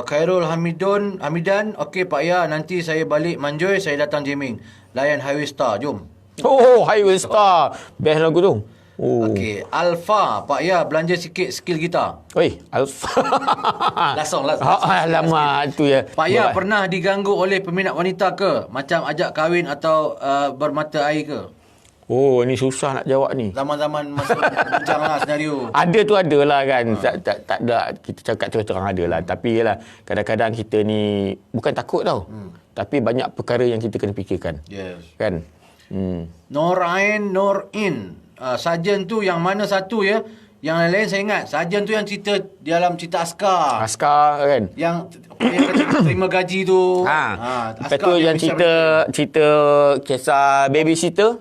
S1: Khairul Hamidan, okey Pak Ya, nanti saya balik Manjoy, saya datang Jeming. Layan Highway Star, jom.
S2: Highway Star. Best lagu tu.
S1: Okey, Alfa, Pak Ya, belanja sikit skill gitar.
S2: Alfa.
S1: Last song.
S2: Alamak, tu ya.
S1: Pak Ya, pernah diganggu oleh peminat wanita ke? Macam ajak kahwin atau bermata air ke?
S2: Ni susah nak jawab ni.
S1: Zaman-zaman masa bujang lah senario.
S2: Ada tu adalah kan. Tak ada, kita cakap terang-terang adalah. Tapi yalah, kadang-kadang kita ni bukan takut tau. Tapi banyak perkara yang kita kena fikirkan.
S1: Yes.
S2: Kan?
S1: Norin. Sarjan tu yang mana satu ya? Yang lain-lain saya ingat. Sarjan tu yang cerita dalam cerita Askar.
S2: Askar kan?
S1: Yang terima gaji tu.
S2: Lepas tu yang cerita kisah babysitter.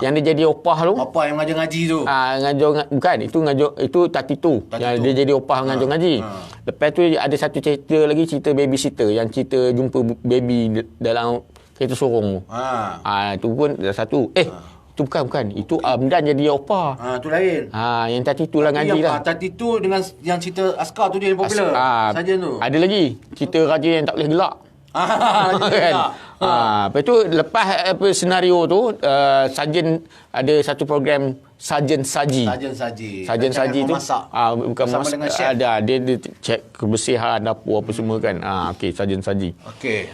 S2: Yang dia jadi opah tu.
S1: Opah yang mengajar ngaji tu.
S2: Bukan, itu Tatitu. Yang dia jadi opah mengajar ngaji. Lepas tu ada satu cerita lagi, cerita babysitter. Yang cerita jumpa baby dalam kereta sorong tu. Itu pun ada satu. Itu bukan. Itu Amdan jadi opah.
S1: Itu lain.
S2: Yang Tatitu lah ngaji lah.
S1: Tatitu dengan yang cerita Askar tu dia yang popular. Sarjan tu.
S2: Ada lagi cerita raja yang tak boleh gelak.
S1: Kan?
S2: Lepas tu lepas senario tu Sarjan ada satu program Sarjan Saji tu bukan
S1: sama dengan chef.
S2: ada dia cek kebersihan dapur apa semua kan. Okey, Sarjan Saji.
S1: Okey,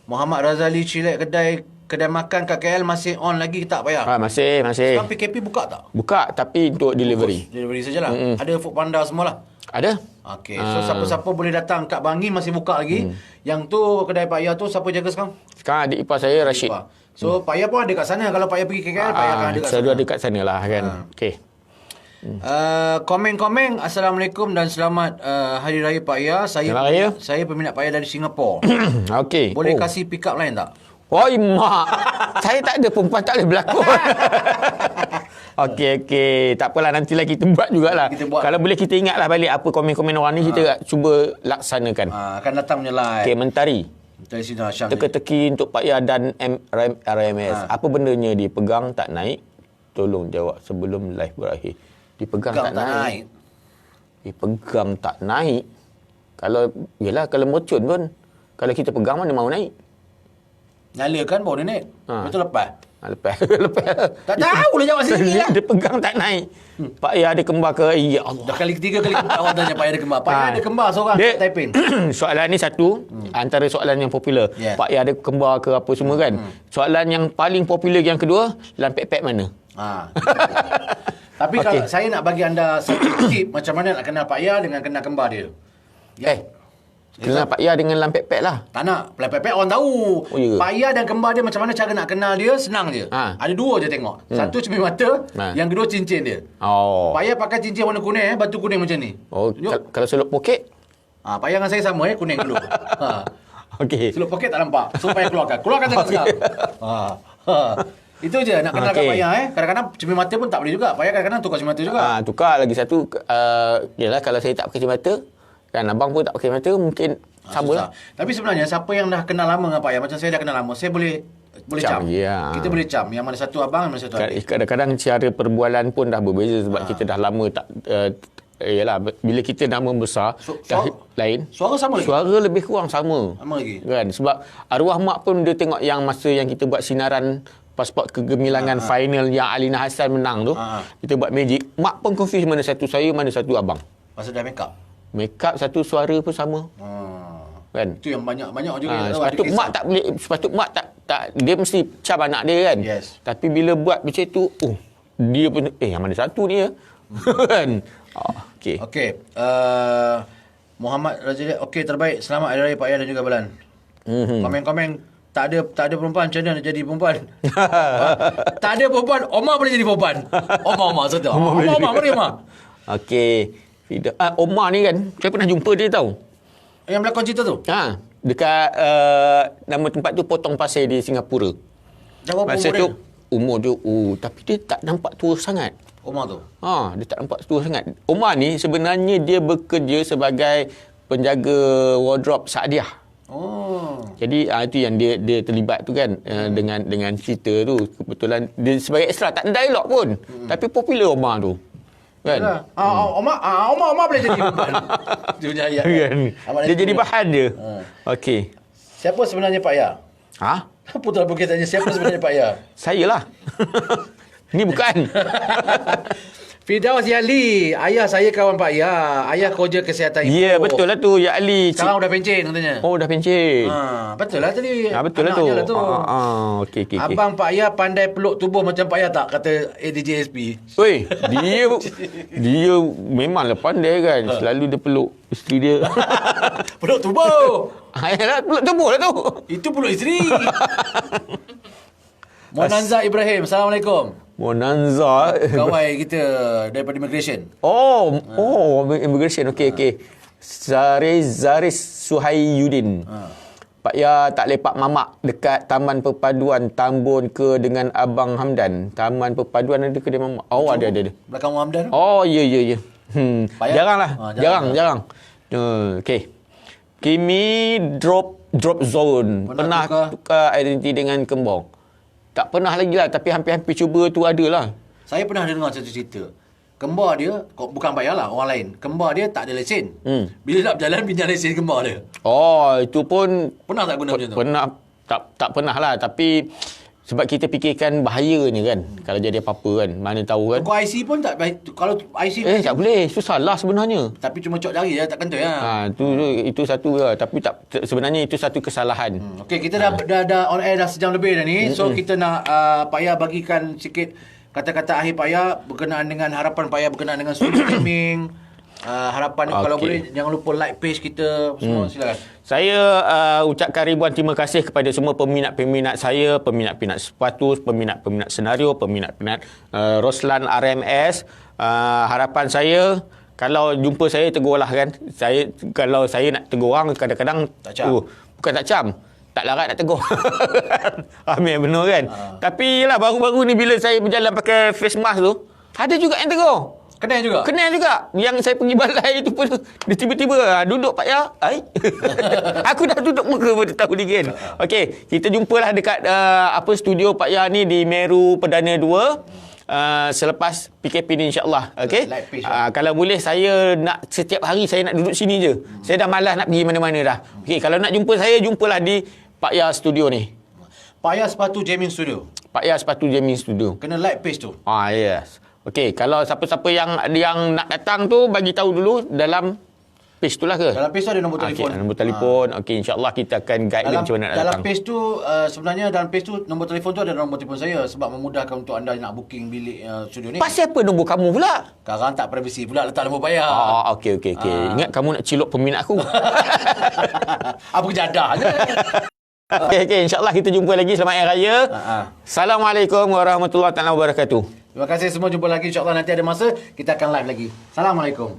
S1: Muhammad Razali Cilek kedai makan kat KL masih on lagi tak payah?
S2: Masih.
S1: Sekarang PKP buka tak?
S2: Buka tapi untuk delivery.
S1: Delivery sajalah. Ada Food Panda semualah.
S2: Ada.
S1: Okey, so siapa-siapa boleh datang kat Bangi masih buka lagi. Yang tu kedai Pak Ya tu siapa jaga sekarang?
S2: Sekarang adik ipar saya Rashid.
S1: So Pak Ya pun ada kat sana. Kalau Pak Ya pergi KL, Pak Ya akan ada kat sana.
S2: Selalu ada kat sana lah kan. Okey.
S1: Komen. Assalamualaikum dan selamat Hari Raya Pak Ya. Saya peminat Pak Ya dari Singapura.
S2: Okey.
S1: Boleh kasih pick up line tak?
S2: Mak. Saya tak ada, perempuan tak boleh berlakon. Okey. Tak apalah, nantilah kita buat jugalah. Kalau boleh kita ingatlah balik apa komen-komen orang ni, kita cuba laksanakan.
S1: Akan datang punya live.
S2: Okey, Mentari.
S1: Dari sini Syam.
S2: Teka-teki untuk Pak Ya dan RMS. Apa bendanya dipegang tak naik? Tolong jawab sebelum live berakhir. Dipegang tak naik. Dipegang tak naik. Kalau mercun pun, kalau kita pegang mana mau naik?
S1: Nyalakan baru dia naik. Betul lepas.
S2: Lepas.
S1: Tak tahu lah jawab sini lah.
S2: Dia pegang tak naik. Pak Ya ada kembar ke? Ya Allah.
S1: Dah kali ketiga kali keempat orang tanya Pak Ya ada kembar. Pak Ya ada kembar seorang kat Taiping.
S2: Soalan ni satu, antara soalan yang popular. Pak Ya ada kembar ke apa semua kan? Soalan yang paling popular yang kedua, lampek-pek mana?
S1: Tapi kalau saya nak bagi anda satu tip macam mana nak kenal Pak Ya dengan kenal kembar dia.
S2: Kenal Pak Ya dengan lampek-pek lah.
S1: Tak nak. Lampek-pek orang tahu. Pak Ya dan kembar dia macam mana cara nak kenal dia, senang je. Ada dua je tengok. Satu cermin mata, yang kedua cincin dia. Pak Ya pakai cincin warna kuning, batu kuning macam ni.
S2: Kalau seluk poket?
S1: Pak Ayah dengan saya sama kuning dulu.
S2: Okey.
S1: Seluruh poket tak nampak. So Pak Ayah keluarkan sekarang. Itu je nak kenal kat Pak Ayah Kadang-kadang cermin mata pun tak boleh juga. Pak Ayah kadang-kadang tukar cermin mata juga.
S2: Tukar lagi satu. Yalah, kalau saya tak pakai cermin mata, kan abang pun tak pakai mata, mungkin sama lah.
S1: Tapi sebenarnya siapa yang dah kenal lama dengan Pak Ayah, macam saya dah kenal lama, saya boleh cam.
S2: Ya.
S1: Kita boleh cam. Yang mana satu abang, yang mana satu adik.
S2: Kadang-kadang cara perbualan pun dah berbeza sebab kita dah lama tak yalah, bila kita dah membesar dah lain.
S1: Suara sama lagi?
S2: Suara lebih kurang sama.
S1: Sama lagi.
S2: Kan? Sebab arwah mak pun dia tengok yang masa yang kita buat sinaran pasport kegemilangan final yang Alina Hassan menang tu. Kita buat magic. Mak pun confuse mana satu saya, mana satu abang.
S1: Pasal dah make up.
S2: Make up satu, suara pun sama. Kan?
S1: Itu yang banyak juga.
S2: Sepatut mak tak dia mesti cap anak dia kan.
S1: Yes.
S2: Tapi bila buat macam tu, dia pun yang mana satu ni ya. Kan? Okey.
S1: Muhammad Razili, okey terbaik. Selamat Hari Raya Pak Ayah dan juga Balan. Komen-komen tak ada perempuan, macam mana nak jadi perempuan? Tak ada perempuan, Omar boleh jadi perempuan. Omar betul. Omar mari Omar.
S2: Okey. Omar ni kan, saya pernah jumpa dia tahu.
S1: Yang berlakon cerita tu?
S2: Dekat nama tempat tu Potong Pasir di Singapura.
S1: Dah berapa
S2: Masa
S1: umur
S2: tu
S1: dia?
S2: umur dia tapi dia tak nampak tua sangat.
S1: Omar tu?
S2: Dia tak nampak tua sangat. Omar ni sebenarnya dia bekerja sebagai penjaga wardrobe Saadiah. Jadi itu yang dia terlibat tu kan, dengan cerita tu. Kebetulan dia sebagai extra, tak ada dialog pun. Tapi popular Omar tu. Kan?
S1: Omar boleh jadi perempuan. Dia punya ayat.
S2: Kan? Dia jadi bahan dia. Okey.
S1: Siapa sebenarnya Pak Ayah? Putra Bukit tanya, siapa sebenarnya Pak Ayah?
S2: Saya lah. Ni bukan.
S1: Firdaus Yali, ayah saya kawan Pak Ayah. Ayah koja kesihatan ibu.
S2: Ya, betul lah tu, Ya Ali.
S1: Sekarang dah pencen katanya.
S2: Dah pencen.
S1: Betul lah tadi.
S2: Betul lah tu. Okey.
S1: Abang Pak Ayah pandai peluk tubuh macam Pak Ayah tak? Kata ADJSP.
S2: Oi, dia memanglah pandai kan. Selalu dia peluk isteri dia.
S1: Peluk tubuh.
S2: Yalah, peluk tubuh lah tu.
S1: Itu peluk isteri. Monanza Ibrahim, Assalamualaikum.
S2: Monanza.
S1: Kawai kita daripada immigration.
S2: Immigration. Okey. Zaris Suhaiyuddin. Pak Ya tak lepak mamak dekat Taman Perpaduan Tambun ke dengan Abang Hamdan. Taman Perpaduan ada ke dia mamak? Ada.
S1: Belakang Hamdan.
S2: Ya. Jarang lah. Jarang. Okey. Kimi drop zone. Pernah tukar identiti dengan Kembang? Tak pernah lagi lah, tapi hampir-hampir cuba tu ada lah.
S1: Saya pernah dengar satu cerita. Kembar dia, bukan Pak Ayah lah, orang lain. Kembar dia tak ada lesen. Bila nak berjalan, pinjam lesen kembar dia.
S2: Itu pun...
S1: Pernah tak guna macam tu?
S2: Pernah. Tak pernah lah, tapi... Sebab kita fikirkan bahayanya kan. Kalau jadi apa-apa kan. Mana tahu kan.
S1: Kau IC pun tak baik. Kalau IC...
S2: tak boleh. Susah lah sebenarnya.
S1: Tapi cuma cok jari je, tak kentut lah.
S2: Itu satu lah. Tapi sebenarnya itu satu kesalahan.
S1: Okey, kita dah on air dah sejam lebih dah ni. So, kita nak Pak Ayah bagikan sikit kata-kata akhir Pak Ayah berkenaan dengan harapan Pak Ayah berkenaan dengan studio gaming. Harapan kalau boleh jangan lupa like page kita semua. Silakan.
S2: Saya ucapkan ribuan terima kasih kepada semua peminat-peminat saya, peminat-peminat sepatu, peminat-peminat senario, peminat-peminat Roslan RMS. Harapan saya kalau jumpa saya tegurlah kan. Kalau saya nak tegur orang kadang-kadang bukan tak cam. Tak larat nak tegur. Amin, benar kan? Tapi lah baru-baru ni bila saya berjalan pakai face mask tu, ada juga yang tegur.
S1: Kenal juga?
S2: Kenal juga. Yang saya pergi balai tu pun dia tiba-tiba duduk Pak Ya. Aku dah duduk muka pun tahu dia kan. Okey, kita jumpalah dekat studio Pak Ya ni di Meru Perdana 2. Selepas PKP ni insya-Allah. Okey. Kalau boleh saya nak setiap hari saya nak duduk sini je. Saya dah malas nak pergi mana-mana dah. Okey, kalau nak jumpa saya jumpalah di Pak Ya studio ni.
S1: Pak Ya Sepatu Gaming Studio.
S2: Pak Ya Sepatu Gaming Studio.
S1: Kena like page tu.
S2: Yes. Okey, kalau siapa-siapa yang nak datang tu bagi tahu dulu dalam page tu lah ke?
S1: Dalam page tu ada nombor telefon.
S2: Nombor telefon. Okey, insya-Allah kita akan guide dia macam mana nak datang.
S1: Dalam page tu sebenarnya dalam page tu nombor telefon tu ada nombor telefon saya sebab memudahkan untuk anda nak booking bilik studio ni.
S2: Pasal apa nombor kamu pula?
S1: Sekarang tak privacy pula letak nombor Pak Ya.
S2: Okey. Ingat kamu nak cilok peminat aku.
S1: Apa kejadah je.
S2: Okey, insya-Allah kita jumpa lagi. Selamat Hari Raya. Assalamualaikum warahmatullahi wabarakatuh.
S1: Terima kasih semua, jumpa lagi insya-Allah nanti ada masa kita akan live lagi. Assalamualaikum.